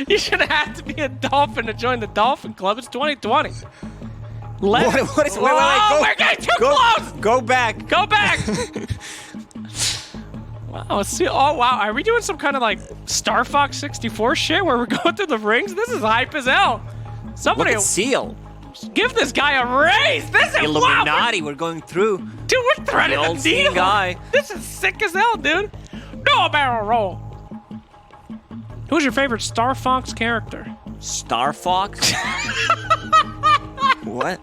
You should have to be a dolphin to join the dolphin club. It's 2020.
What is... Wait,
we're getting too close!
Go back.
Go back! Wow, let's see. Oh, wow. Are we doing some kind of, like, Star Fox 64 shit where we're going through the rings? This is hype as hell. Somebody...
Look at Seal.
Give this guy a raise! This is
Illuminati,
wow.
we're going through.
Dude, we're threading the needle.
Guy.
This is sick as hell, dude. No barrel roll. Who's your favorite Star Fox character?
Star Fox? What?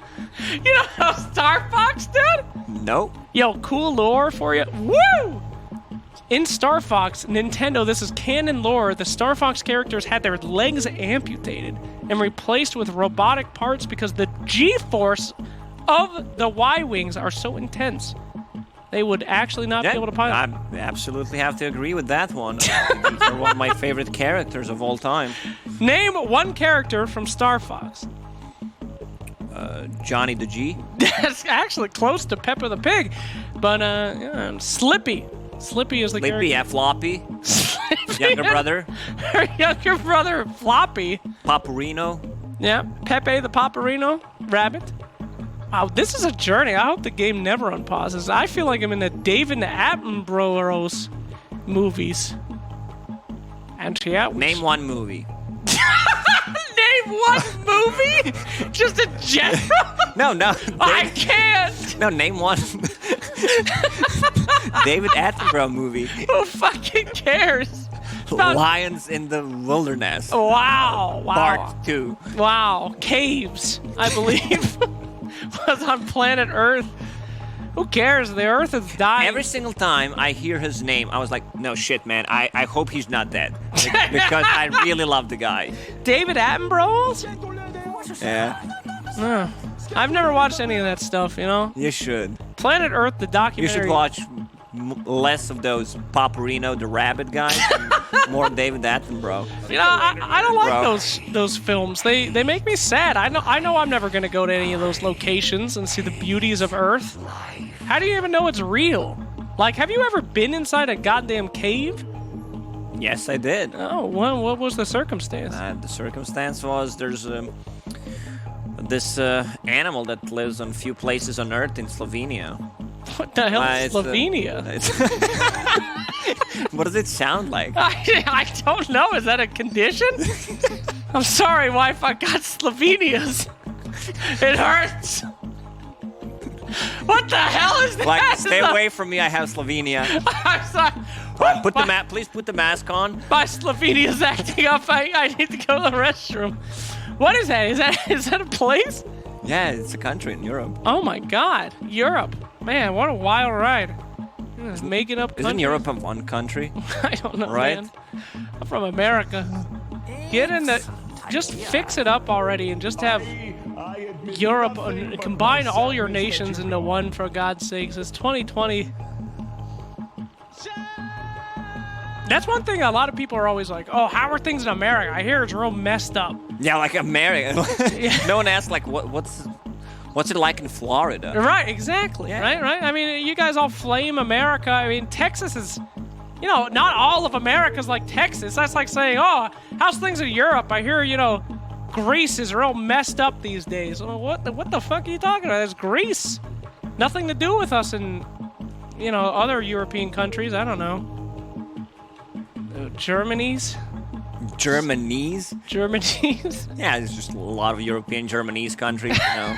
You don't know Star Fox, dude?
Nope.
Yo, cool lore for you. Woo! In Star Fox, Nintendo, this is canon lore, the Star Fox characters had their legs amputated and replaced with robotic parts because the G-force of the Y-wings are so intense. They would actually not be able to pilot.
I absolutely have to agree with that one. These are one of my favorite characters of all time.
Name one character from Star Fox.
Johnny the G.
That's actually close to Peppa the Pig. But, yeah, Slippy. Slippy is the character.
Slippy, yeah, Floppy.
Slippy.
Younger brother.
Her younger brother, Floppy.
Paparino.
Yeah, Pepe the Paparino. Rabbit. Wow, this is a journey. I hope the game never unpauses. I feel like I'm in the David Attenborough's movies. And yeah,
Name one movie.
Name one movie? Just a general?
No.
I can't.
No, name one. David Attenborough movie.
Who fucking cares?
Lions in the Wilderness.
Wow.
Part 2.
Wow. Caves, I believe. Was on planet Earth. Who cares? The Earth is dying.
Every single time I hear his name, I was like, no shit, man. I hope he's not dead. Because I really love the guy.
David Attenborough?
Yeah.
I've never watched any of that stuff, you know?
You should.
Planet Earth, the
You
documentary.
should watch less of those Paparino the Rabbit guys and more David Attenborough.
You know, I don't like those films. They make me sad. I know I'm never going to go to any of those locations and see the beauties of Earth. How do you even know it's real? Like, have you ever been inside a goddamn cave?
Yes, I did.
Oh, what was the circumstance?
The circumstance was there's this animal that lives on a few places on Earth in Slovenia.
What the hell is Slovenia?
What does it sound like?
I don't know. Is that a condition? I'm sorry, wife. I got Slovenias. It hurts. What the hell is that?
Like, stay away from me. I have Slovenia.
I'm sorry.
Please put the mask on.
My Slovenia's acting up. I need to go to the restroom. What is that? Is that a place?
Yeah, it's a country in Europe.
Oh my God, Europe. Man, what a wild ride. Just making up countries.
Isn't Europe a one country?
I don't know,
Right?
man. I'm from America. Get in the... Just fix it up already and just have Europe... combine all your nations into one, for God's sakes. It's 2020. That's one thing a lot of people are always like, oh, how are things in America? I hear it's real messed up.
Yeah, like America. No one asked, like, what's it like in Florida?
Right, exactly.
Yeah.
Right. I mean, you guys all flame America. I mean, Texas is, you know, not all of America's like Texas. That's like saying, oh, how's things in Europe? I hear, you know, Greece is real messed up these days. Well, what the fuck are you talking about? It's Greece. Nothing to do with us in, you know, other European countries. I don't know. Germany's?
Germany's?
Yeah,
there's just a lot of European Germany's countries, you know.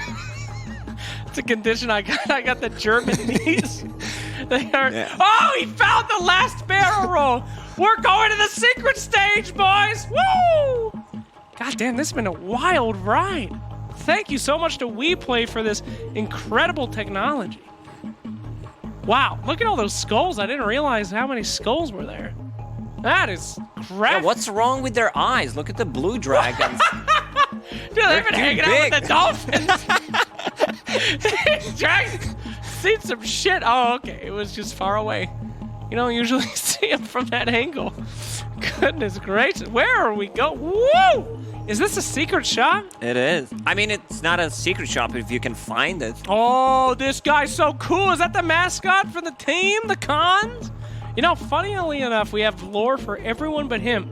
It's a condition I got the Germany's. They are.
Yeah.
Oh, he found the last barrel roll. We're going to the secret stage, boys. Woo! God damn, this has been a wild ride. Thank you so much to WePlay for this incredible technology. Wow, look at all those skulls. I didn't realize how many skulls were there. That is crap.
Yeah, what's wrong with their eyes? Look at the blue dragons.
Dude, they've been hanging out with the dolphins. Dragons seen some shit. Oh, okay. It was just far away. You don't usually see them from that angle. Goodness gracious. Where are we going? Woo! Is this a secret shop?
It is. I mean, it's not a secret shop if you can find it.
Oh, this guy's so cool. Is that the mascot for the team? The Cons? You know, funnily enough, we have lore for everyone but him.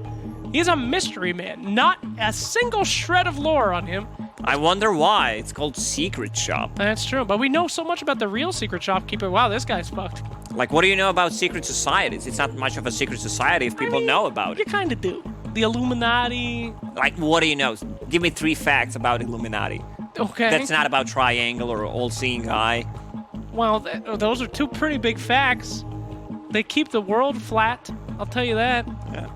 He's a mystery man. Not a single shred of lore on him.
I wonder why. It's called Secret Shop.
That's true, but we know so much about the real secret shopkeeper. Wow, this guy's fucked.
Like, what do you know about secret societies? It's not much of a secret society if people know about
You
it.
kind of do. The Illuminati.
Like, what do you know? Give me 3 facts about Illuminati.
Okay.
That's not about Triangle or All-Seeing Eye.
Well, those are 2 pretty big facts. They keep the world flat. I'll tell you that.
Yeah.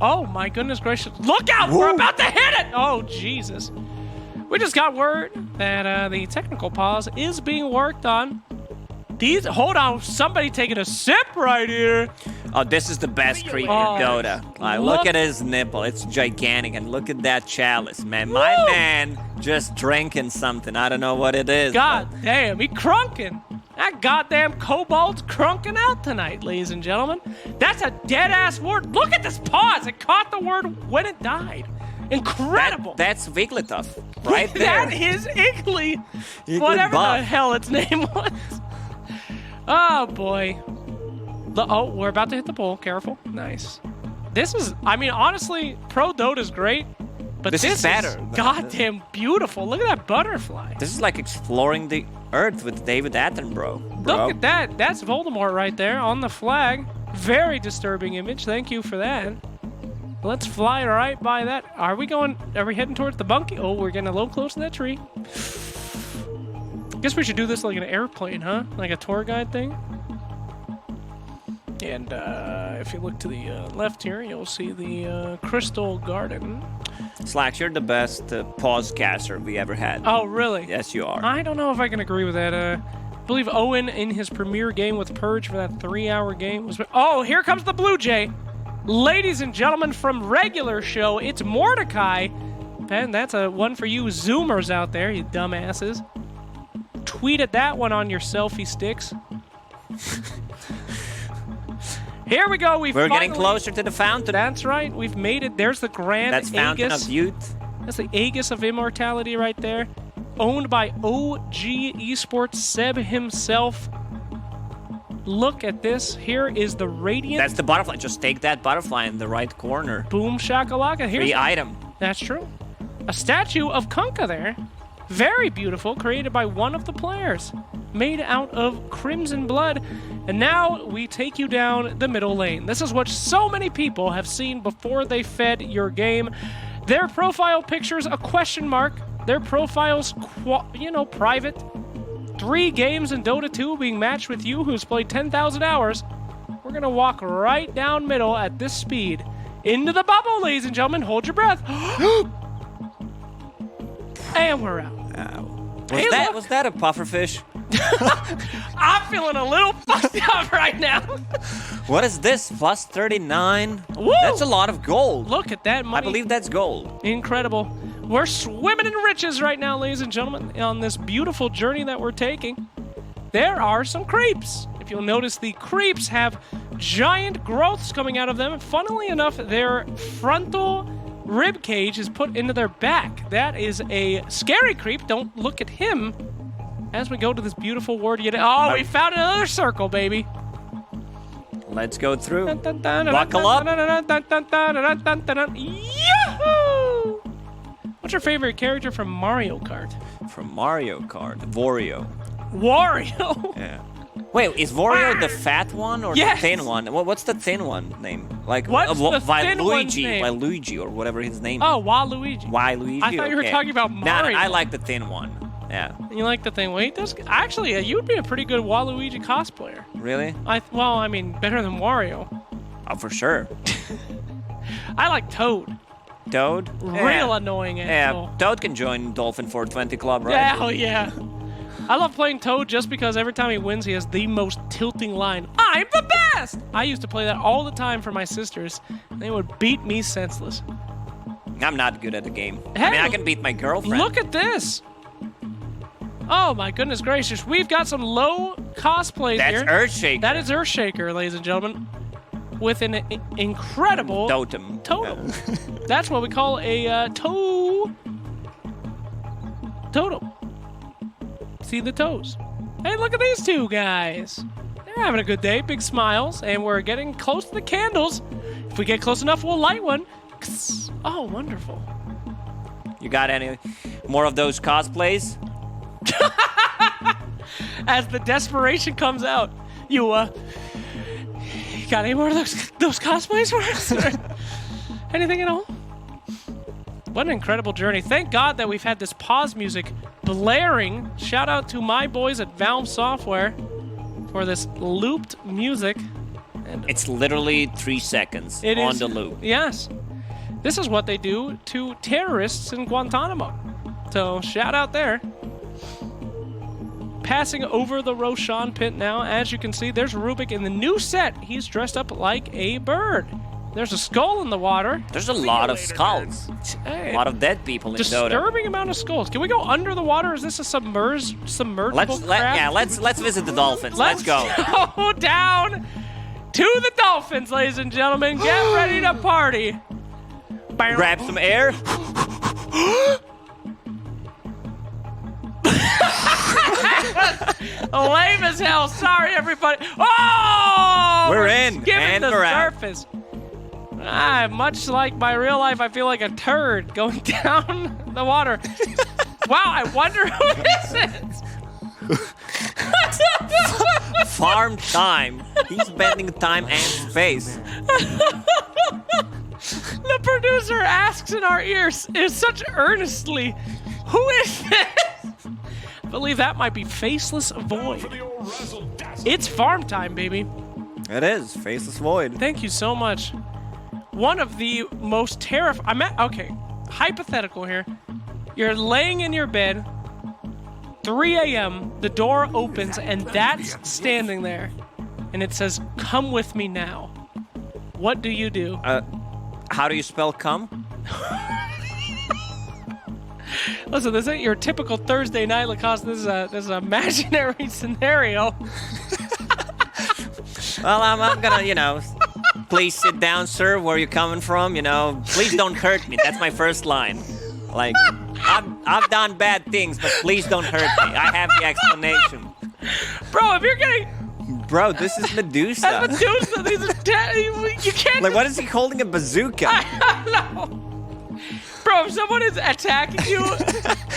Oh, my goodness gracious. Look out!
Whoa.
We're about to hit it! Oh, Jesus. We just got word that the technical pause is being worked on. Hold on, somebody taking a sip right here.
Oh, this is the best creature in Dota. Like, look at his nipple. It's gigantic. And look at that chalice, man. My man just drinking something. I don't know what it is.
God damn, he crunking. That goddamn kobold's crunking out tonight, ladies and gentlemen. That's a dead-ass word. Look at this pause. It caught the word when it died. Incredible.
That's Wigglytuff right there.
That is Iggly.
Iggly
Whatever
buff.
the hell its name was. Oh, boy. Oh, we're about to hit the pole. Careful. Nice. This is, I mean, honestly, Pro Dota is great, But
this is better.
Goddamn beautiful. Look at that butterfly.
This is like exploring the Earth with David Attenborough.
Look at that. That's Voldemort right there on the flag. Very disturbing image. Thank you for that. Let's fly right by that. Are we heading towards the bunkie? Oh, we're getting a little close to that tree. Guess we should do this like an airplane, huh? Like a tour guide thing. And if you look to the left here, you'll see the Crystal Garden.
Slacks, you're the best pause caster we ever had.
Oh, really?
Yes, you are.
I don't know if I can agree with that. I believe Owen, in his premiere game with Purge for that 3-hour game, was... Oh, here comes the Blue Jay. Ladies and gentlemen, from regular show, it's Mordecai. Ben, that's a one for you Zoomers out there, you dumbasses. Tweeted that one on your selfie sticks. Here we go.
We're getting closer to the fountain.
That's right. We've made it. There's the Grand
That's Fountain
Aegis.
of Youth.
That's the Aegis of Immortality right there. Owned by OG Esports, Seb himself. Look at this. Here is the Radiant.
That's the butterfly. Just take that butterfly in the right corner.
Boom shakalaka. Here's
Free item.
That's true. A statue of Kunkka there. Very beautiful, created by one of the players. Made out of crimson blood. And now we take you down the middle lane. This is what so many people have seen before they fed your game. Their profile pictures, a question mark. Their profiles, private. 3 games in Dota 2 being matched with you who's played 10,000 hours. We're going to walk right down middle at this speed. Into the bubble, ladies and gentlemen. Hold your breath. And we're out.
Was that a pufferfish?
I'm feeling a little fucked up right now.
What is this? Plus 39?
Woo!
That's a lot of gold.
Look at that money.
I believe that's gold.
Incredible. We're swimming in riches right now, ladies and gentlemen, on this beautiful journey that we're taking. There are some creeps. If you'll notice, the creeps have giant growths coming out of them. Funnily enough, their frontal rib cage is put into their back. That is a scary creep. Don't look at him. As we go to this beautiful ward, oh, we found another circle, baby.
Let's go through. Buckle up.
Yahoo! What's your favorite character from Mario Kart?
From Mario Kart, Wario.
Wario?
Yeah. Wait, is Wario the fat one or
Yes.
the thin one? What's the thin one name? Like
What's the thin one's name?
Waluigi or whatever his name
Oh,
is.
Waluigi.
Waluigi.
I thought you were
okay.
talking about Mario.
Nah, I like the thin one. Yeah.
You like the thing? Wait, actually, you would be a pretty good Waluigi cosplayer.
Really?
I mean, better than Wario.
Oh, for sure.
I like Toad.
Toad?
Real annoying asshole.
Yeah, Toad can join Dolphin 420 Club, right?
Yeah, hell yeah. I love playing Toad just because every time he wins, he has the most tilting line. I'm the best! I used to play that all the time for my sisters. And they would beat me senseless.
I'm not good at the game.
Hey,
I mean, I can beat my girlfriend.
Look at this. Oh, my goodness gracious. We've got some low cosplays here.
That's Earthshaker.
That is Earthshaker, ladies and gentlemen. With an incredible
totem.
Totem. That's what we call a totem. See the toes. Hey, look at these two guys. They're having a good day. Big smiles. And we're getting close to the candles. If we get close enough, we'll light one. Oh, wonderful.
You got any more of those cosplays?
As the desperation comes out, you got any more of those cosplays for us? Anything at all? What an incredible journey. Thank God that we've had this pause music blaring. Shout out to my boys at Valve Software for this looped music. And
it's literally 3 seconds on the loop.
Yes. This is what they do to terrorists in Guantanamo. So shout out there. Passing over the Roshan pit now. As you can see, there's Rubik in the new set. He's dressed up like a bird. There's a skull in the water.
There's a lot of skulls.
Hey,
a lot of dead people in Dota.
Disturbing amount of skulls. Can we go under the water? Is this a submergible crab?
Let's visit the dolphins. Let's go.
Go down to the dolphins, ladies and gentlemen. Get ready to party.
Grab some air.
Lame as hell. Sorry, everybody. Oh!
We're in.
Skimming
And
the
we're out.
surface. Much like my real life, I feel like a turd going down the water. Wow, I wonder who this is.
Farm time. He's bending time and space.
The producer asks in our ears, is such earnestly, who is this? I believe that might be Faceless Void. It's farm time, baby.
It is. Faceless Void.
Thank you so much. One of the most terrifying... Okay, hypothetical here. You're laying in your bed, 3 a.m., the door opens, and that's standing there. And it says, come with me now. What do you do?
How do you spell come?
Listen, this ain't your typical Thursday night, Lacoste. This is an imaginary scenario.
Well, I'm gonna, please sit down, sir. Where are you coming from? Please don't hurt me. That's my first line. Like, I've done bad things, but please don't hurt me. I have the explanation.
Bro, if you're getting...
Bro, this is Medusa.
That's Medusa. These are you can't...
Like, what is he holding a bazooka?
I don't know. Bro, if someone is attacking you,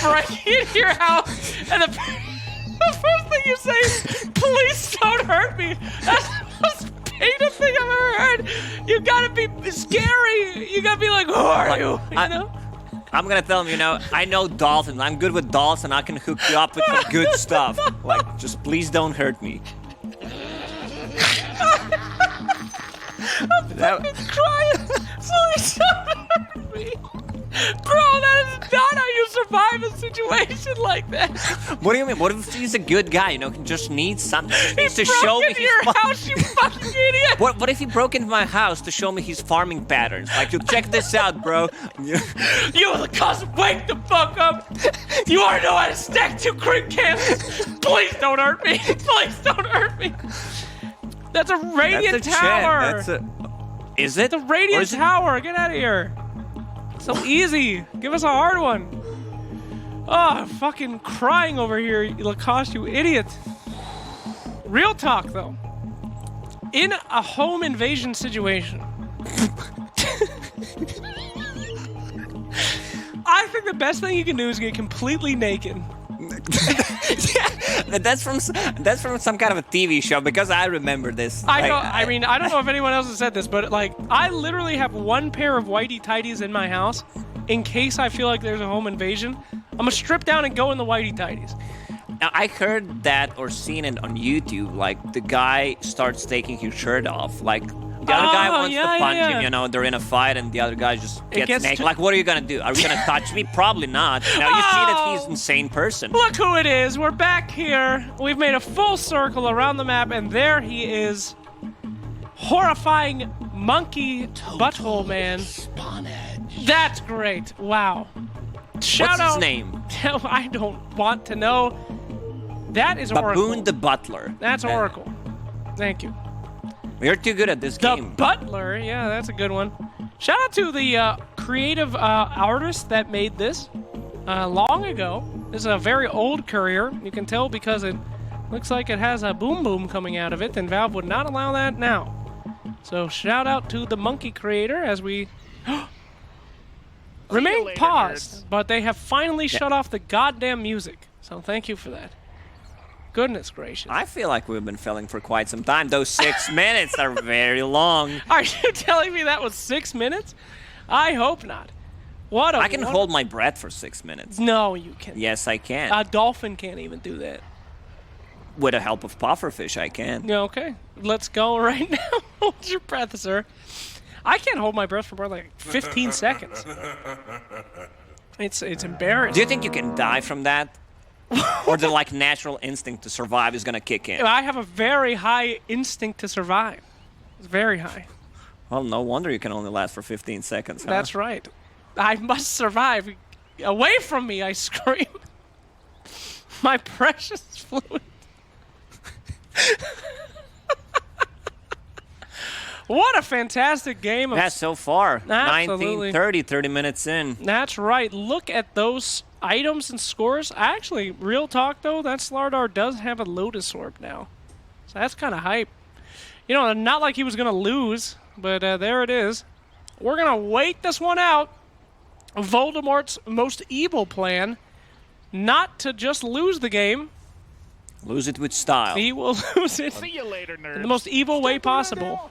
breaking into your house, and the first thing you say is, please don't hurt me. That's the most painful thing I've ever heard. You gotta be scary. You gotta be like, who are you?
I'm gonna tell him, I know dolls, and I'm good with dolls, and I can hook you up with some good stuff. Like, just please don't hurt me.
I'm fucking crying. Please don't hurt me. Bro, that is not how you survive a situation like that.
What do you mean? What if he's a good guy, he just needs something. He needs to
broke
show me
into your house, you fucking idiot.
What if he broke into my house to show me his farming patterns? Like, you check this out, bro.
You Lacoste, wake the fuck up. You already know how to stack 2 cream cans. Please don't hurt me. Please don't hurt me. That's a radiant tower.
Is it?
The radiant tower. Get out of here. So easy. Give us a hard one. Oh, I'm fucking crying over here, Lacoste, you idiot. Real talk, though. In a home invasion situation, I think the best thing you can do is get completely naked.
Yeah, that's from some kind of a TV show, because I remember this.
I know. I mean, I don't know if anyone else has said this, but like, I literally have one pair of whitey tighties in my house in case I feel like there's a home invasion. I'm gonna strip down and go in the whitey tighties.
Now, I heard that or seen it on YouTube. Like, the guy starts taking his shirt off. Like, the other guy wants to punch him, they're in a fight, and the other guy just gets naked. Like, what are you gonna do? Are you gonna touch me? Probably not. You see that he's an insane person.
Look who it is. We're back here. We've made a full circle around the map, and there he is. Horrifying monkey butthole man. That's great. Wow. Shout out.
What's his name?
I don't want to know. That is Oracle.
Baboon the Butler.
That's Oracle. Thank you.
You're too good at this game.
The Butler, yeah, that's a good one. Shout out to the creative artist that made this long ago. This is a very old courier. You can tell because it looks like it has a boom boom coming out of it, and Valve would not allow that now. So shout out to the monkey creator as we remain paused, but they have finally shut off the goddamn music. So thank you for that. Goodness gracious.
I feel like we've been filming for quite some time. Those 6 minutes are very long.
Are you telling me that was 6 minutes? I hope not.
I can hold my breath for 6 minutes.
No, you can't.
Yes, I can.
A dolphin can't even do that.
With the help of pufferfish, I can.
Okay, let's go right now. Hold your breath, sir. I can't hold my breath for more than like 15 seconds. It's embarrassing.
Do you think you can die from that? Or the natural instinct to survive is gonna kick in?
I have a very high instinct to survive. It's very high.
Well, no wonder you can only last for 15 seconds, huh?
That's right. I must survive. Away from me, I scream. My precious fluid. What a fantastic game.
Yeah, so far.
Absolutely.
19:30, 30 minutes in.
That's right. Look at those items and scores. Actually, real talk, though, that Slardar does have a Lotus Orb now. So that's kind of hype. Not like he was going to lose, but there it is. We're going to wait this one out. Voldemort's most evil plan, not to just lose the game.
Lose it with style.
He will lose it
See you later, nerds.
in the most evil way possible.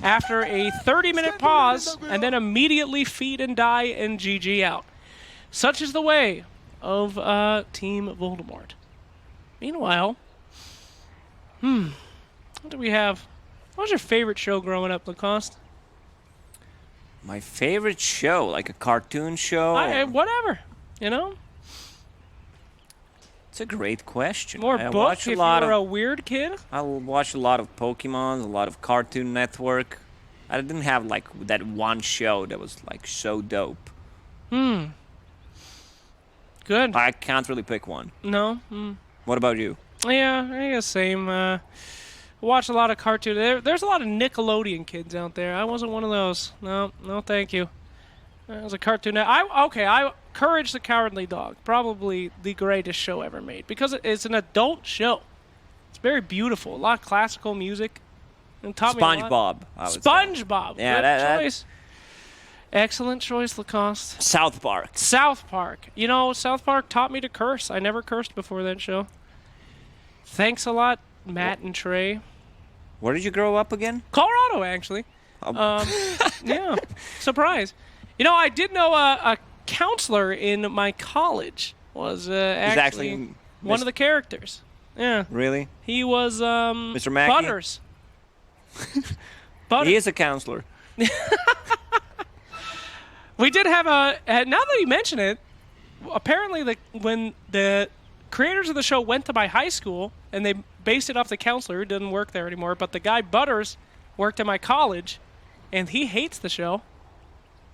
After a 30-minute pause, and then immediately feed and die and GG out. Such is the way of Team Voldemort. Meanwhile, what do we have? What was your favorite show growing up, Lacoste?
My favorite show, like a cartoon show?
Whatever, you know?
It's a great question.
More
I
books
watch
if you were a weird kid?
I watched a lot of Pokemon, a lot of Cartoon Network. I didn't have like that one show that was like so dope.
Good.
I can't really pick one.
No?
What about you?
Yeah, I guess same. Watch a lot of cartoon. There's a lot of Nickelodeon kids out there. I wasn't one of those. No, thank you. It was a cartoon. Courage the Cowardly Dog, probably the greatest show ever made because it's an adult show. It's very beautiful. A lot of classical music. And taught me a lot.
SpongeBob.
SpongeBob.
Yeah,
Good choice. Excellent choice, Lacoste.
South Park.
South Park. You know, South Park taught me to curse. I never cursed before that show. Thanks a lot, Matt and Trey.
Where did you grow up again?
Colorado, actually. Yeah, surprise. You know, I did know a counselor in my college was actually one of the characters. Yeah.
Really?
He was
Mr. Mackey?
Butters. Butters.
He is a counselor.
We did have now that you mention it, apparently when the creators of the show went to my high school and they based it off the counselor who didn't work there anymore, but the guy Butters worked at my college and he hates the show.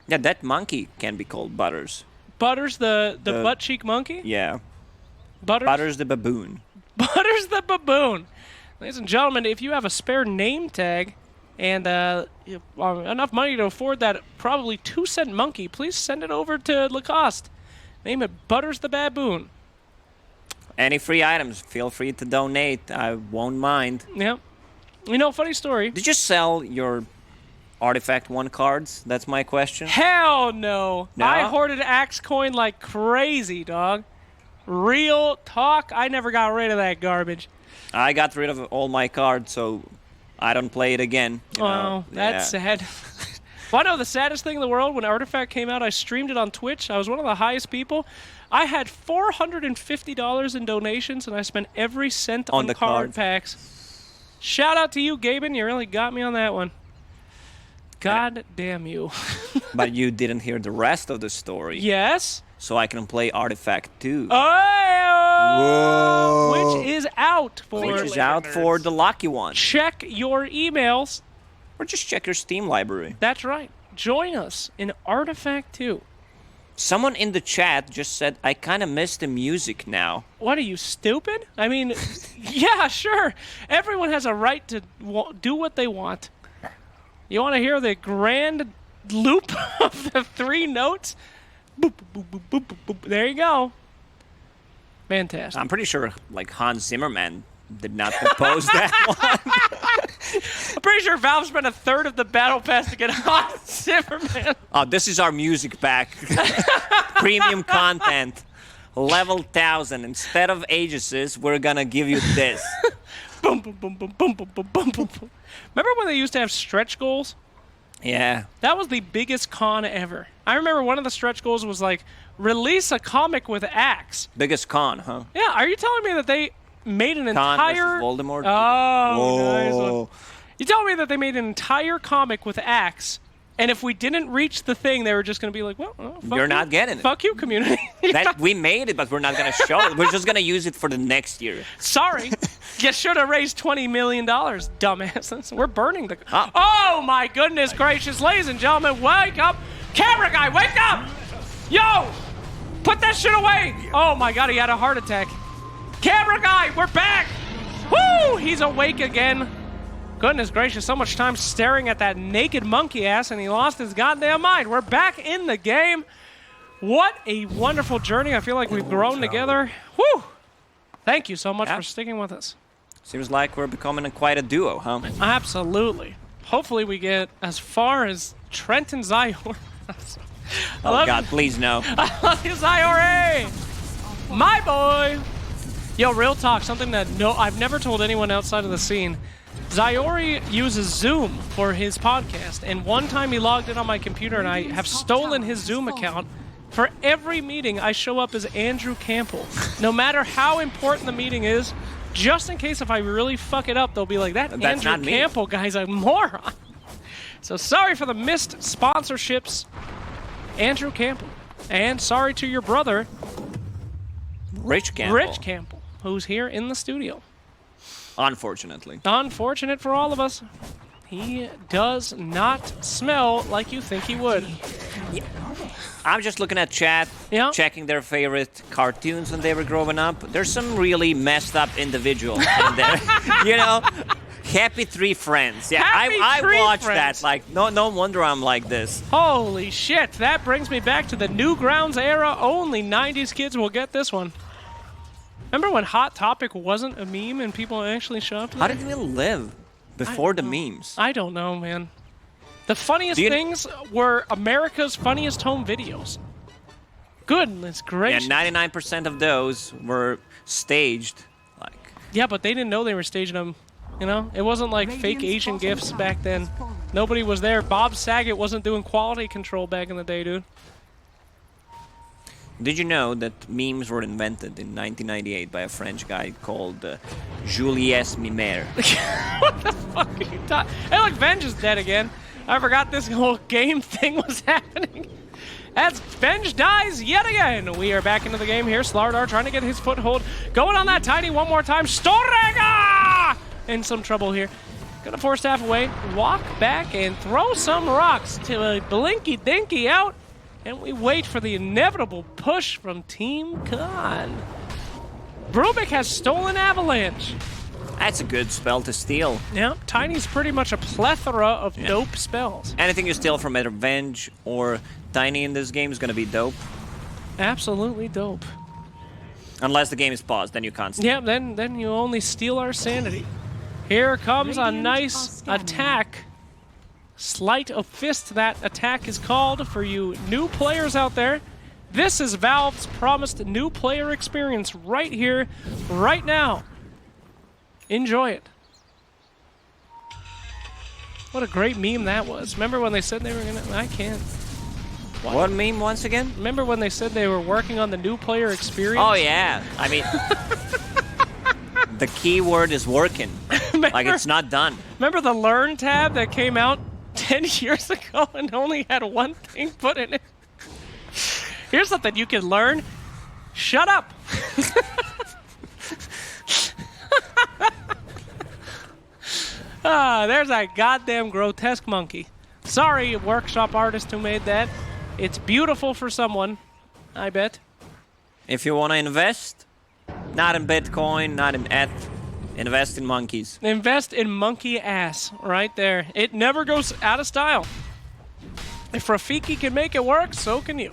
Yeah, that monkey can be called Butters.
Butters the butt cheek monkey?
Yeah.
Butters
the baboon.
Butters the baboon. Ladies and gentlemen, if you have a spare name tag and enough money to afford that probably 2-cent monkey, please send it over to Lacoste. Name it Butters the Baboon.
Any free items, feel free to donate. I won't mind.
Yep. You know, funny story.
Did you sell your Artifact 1 cards? That's my question.
Hell no.
No?
I hoarded Axe Coin like crazy, dog. Real talk. I never got rid of that garbage.
I got rid of all my cards, so I don't play it again.
Oh, that's sad. Well, I know the saddest thing in the world, when Artifact came out, I streamed it on Twitch. I was one of the highest people. I had $450 in donations, and I spent every cent on
the
card
cards.
packs. Shout out to you, Gaben. You really got me on that one. God damn you.
But you didn't hear the rest of the story.
Yes?
So I can play Artifact 2.
Oh! Which is out for...
Which is out for the lucky one.
Check your emails.
Or just check your Steam library.
That's right. Join us in Artifact 2.
Someone in the chat just said, I kind of miss the music now.
What, are you stupid? I mean, yeah, sure. Everyone has a right to do what they want. You want to hear the grand loop of the 3 notes? Boop, boop, boop, boop, boop, boop. There you go. Fantastic.
I'm pretty sure, like, Hans Zimmerman did not compose that one.
I'm pretty sure Valve spent a third of the battle pass to get Hans Zimmerman.
Oh, this is our music pack. Premium content. Level 1000. Instead of Aegises, we're gonna give you this.
Boom, boom, boom, boom, boom, boom, boom, boom, boom. Remember when they used to have stretch goals?
Yeah.
That was the biggest con ever. I remember one of the stretch goals was like, release a comic with Axe.
Biggest con, huh?
Yeah, are you telling me that they made an
Con
entire...
versus Voldemort?
Oh, nice one.
Whoa.
You telling me that they made an entire comic with Axe, and if we didn't reach the thing, they were just going to be like, well, fuck
You're not getting it.
Fuck you, community.
That we made it, but we're not going to show it. We're just going to use it for the next year.
Sorry. You should have raised $20 million, dumbasses. We're burning the...
Ah.
Oh, my goodness gracious. Ladies and gentlemen, wake up. Camera guy, wake up. Yo, put that shit away. Oh, my God, he had a heart attack. Camera guy, we're back. Woo, he's awake again. Goodness gracious, so much time staring at that naked monkey ass, and he lost his goddamn mind. We're back in the game. What a wonderful journey. I feel like we've grown together. Woo! Thank you so much for sticking with us.
Seems like we're becoming quite a duo, huh?
Absolutely. Hopefully we get as far as Trent and Zyore.
Oh God, please no.
I love you, Zyore! My boy! Yo, real talk, something that I've never told anyone outside of the scene. Zyore uses Zoom for his podcast, and one time he logged in on my computer and I have stolen his Zoom account. For every meeting, I show up as Andrew Campbell. No matter how important the meeting is, just in case if I really fuck it up, they'll be like, that Andrew Campbell guy's a moron. So sorry for the missed sponsorships, Andrew Campbell. And sorry to your brother,
Rich Campbell,
who's here in the studio.
Unfortunately.
Unfortunate for all of us. He does not smell like you think he would.
I'm just looking at chat, checking their favorite cartoons when they were growing up. There's some really messed up individuals in there. You know, Happy Tree Friends. Yeah, I watched that. Like, no wonder I'm like this.
Holy shit, that brings me back to the Newgrounds era. Only 90s kids will get this one. Remember when Hot Topic wasn't a meme and people actually showed up?
How did we live before the memes?
I don't know, man. The funniest things were America's funniest home videos. Goodness gracious.
Yeah, 99% of those were staged.
Yeah, but they didn't know they were staging them. You know, it wasn't like fake Asian gifs back then. Nobody was there. Bob Saget wasn't doing quality control back in the day, dude.
Did you know that memes were invented in 1998 by a French guy called Julius Mimer?
What the fuck are you talking? Hey, look, Venge is dead again. I forgot this whole game thing was happening. As Venge dies yet again. We are back into the game here. Slardar trying to get his foothold. Going on that Tiny one more time. Storega! In some trouble here. Gonna force staff away. Walk back and throw some rocks to a Blinky Dinky out. And we wait for the inevitable push from Team Khan. Brubik has stolen Avalanche.
That's a good spell to steal.
Yeah, Tiny's pretty much a plethora of dope spells.
Anything you steal from either Venge or Tiny in this game is going to be dope.
Absolutely dope.
Unless the game is paused, then you can't steal.
Yeah, then you only steal our sanity. Here comes a nice attack. Sleight of fist, that attack is called for you new players out there. This is Valve's promised new player experience right here, right now. Enjoy it. What a great meme that was. Remember when they said they were gonna... I can't.
What meme once again?
Remember when they said they were working on the new player experience?
Oh, yeah. I mean... the keyword is working. Like, it's not done.
Remember the Learn tab that came out 10 years ago and only had one thing put in it? Here's something you can learn. Shut up. There's that goddamn grotesque monkey. Sorry, workshop artist who made that. It's beautiful for someone, I bet.
If you want to invest, not in Bitcoin, not in ETH, invest in monkeys.
Invest in monkey ass, right there. It never goes out of style. If Rafiki can make it work, so can you.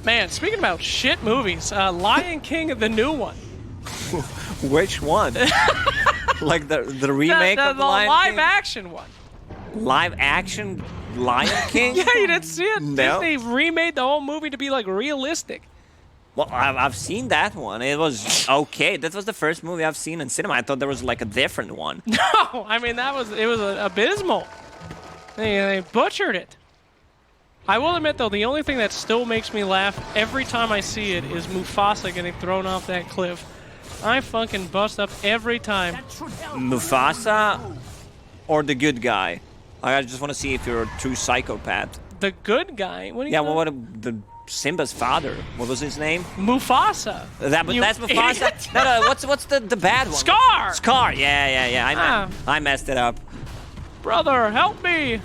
Man, speaking about shit movies, Lion King, the new one.
Which one? Like the remake of
the
Lion
live
King?
action one.
Live action Lion King?
Yeah, you didn't see it?
No.
Disney remade the whole movie to be like realistic.
Well, I've seen that one. It was okay. That was the first movie I've seen in cinema. I thought there was like a different one.
No, I mean it was abysmal. They butchered it. I will admit though, the only thing that still makes me laugh every time I see it is Mufasa getting thrown off that cliff. I fucking bust up every time.
Mufasa or the good guy? I just want to see if you're a true psychopath.
The good guy? What do you
Yeah,
know?
well, the Simba's father. What was his name?
Mufasa.
That's Mufasa? No, what's the bad one?
Scar!
Scar, yeah. I messed it up.
Brother, help me!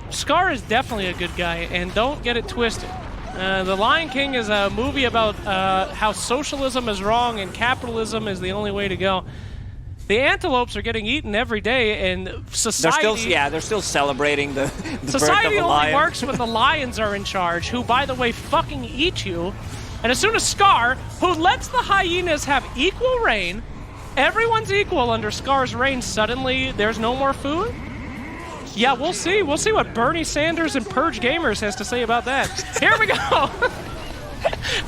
Scar is definitely a good guy, and don't get it twisted. The Lion King is a movie about how socialism is wrong and capitalism is the only way to go. The antelopes are getting eaten every day, and society...
They're still celebrating the
society
birth of a
only
lion.
works when the lions are in charge, who, by the way, fucking eat you. And as soon as Scar, who lets the hyenas have equal reign, everyone's equal under Scar's reign. Suddenly, there's no more food? Yeah, we'll see. We'll see what Bernie Sanders and Purge Gamers has to say about that. Here we go.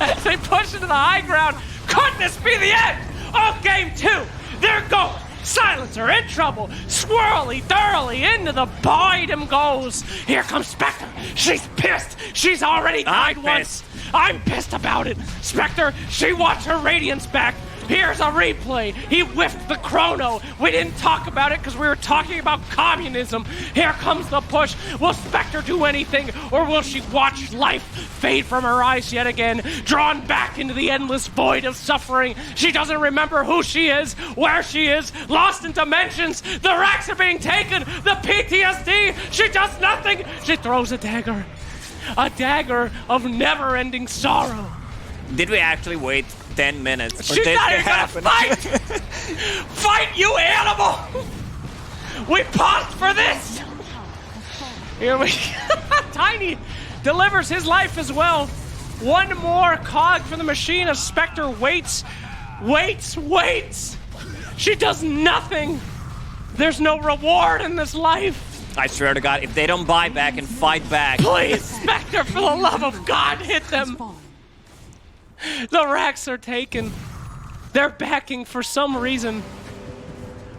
As they push into the high ground. Could this be the end of game 2? There goes Silencer in trouble. Swirly, thoroughly into the void him goes. Here comes Spectre. She's pissed. She's already died once. I'm pissed about it. Spectre, she wants her Radiance back. Here's a replay. He whiffed the chrono. We didn't talk about it because we were talking about communism. Here comes the push. Will Spectre do anything, or will she watch life fade from her eyes yet again, drawn back into the endless void of suffering? She doesn't remember who she is, where she is, lost in dimensions. The racks are being taken. The PTSD. She does nothing. She throws a dagger. A dagger of never-ending sorrow.
Did we actually wait 10 minutes?
She's not even gonna fight! Fight, you animal! We paused for this! Here we Tiny delivers his life as well. One more cog for the machine as Spectre waits. She does nothing. There's no reward in this life.
I swear to God, if they don't buy back and fight back.
Please, Spectre, for the love of God, hit them. The racks are taken. They're backing for some reason.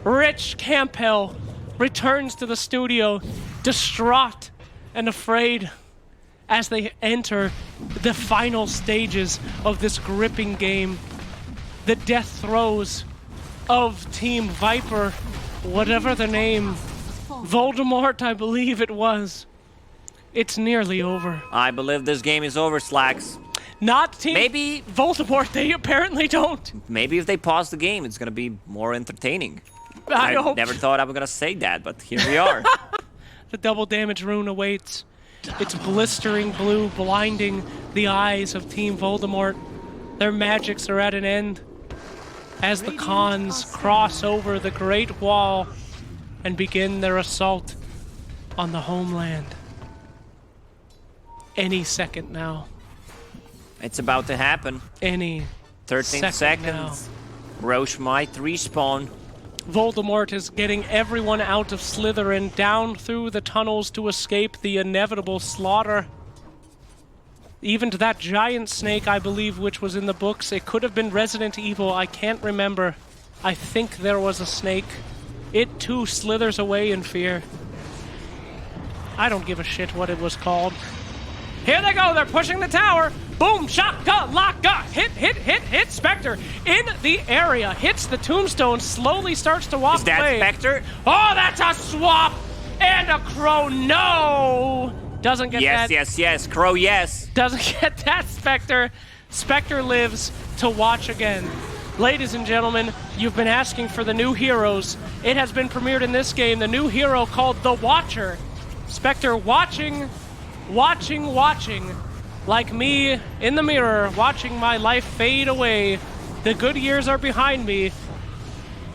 Rich Campbell returns to the studio, distraught and afraid as they enter the final stages of this gripping game. The death throes of Team Viper, whatever the name, Voldemort, I believe it was. It's nearly over.
I believe this game is over, Slacks.
Not Team
Maybe
Voldemort, they apparently don't.
Maybe if they pause the game, it's gonna be more entertaining.
I hope
never thought I was gonna say that, but here we are.
The double damage rune awaits. It's blistering blue, blinding the eyes of Team Voldemort. Their magics are at an end as the Khans cross over the Great Wall and begin their assault on the homeland. Any second now.
It's about to happen.
Any
13 seconds.
now.
Roche might respawn.
Voldemort is getting everyone out of Slytherin, down through the tunnels to escape the inevitable slaughter. Even to that giant snake, I believe, which was in the books. It could have been Resident Evil, I can't remember. I think there was a snake. It too slithers away in fear. I don't give a shit what it was called. Here they go, they're pushing the tower. Boom, shotgun, lock, gun, hit, Spectre in the area, hits the tombstone, slowly starts to walk
Is that
away.
Spectre?
Oh, that's a swap and a crow, no! Doesn't get that.
Yes, Crow, yes.
Doesn't get that, Spectre. Spectre lives to watch again. Ladies and gentlemen, you've been asking for the new heroes. It has been premiered in this game, the new hero called the Watcher. Spectre watching, like me in the mirror, watching my life fade away. The good years are behind me.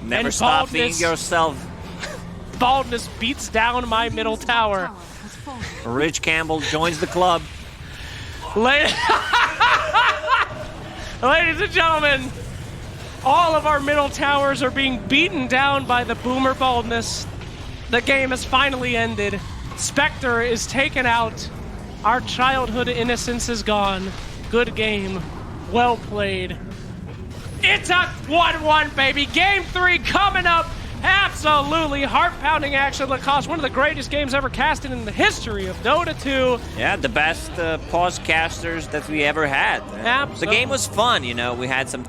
Never
And
stop being
baldness-
yourself.
Baldness beats down my middle tower.
Rich Campbell joins the club.
Ladies and gentlemen, all of our middle towers are being beaten down by the boomer baldness. The game has finally ended. Spectre is taken out. Our childhood innocence is gone. Good game. Well played. It's a 1-1, baby. Game 3 coming up. Absolutely heart-pounding action that cost one of the greatest games ever casted in the history of Dota 2.
Yeah, the best pause casters that we ever had.
Absolutely.
The game was fun, you know. We had some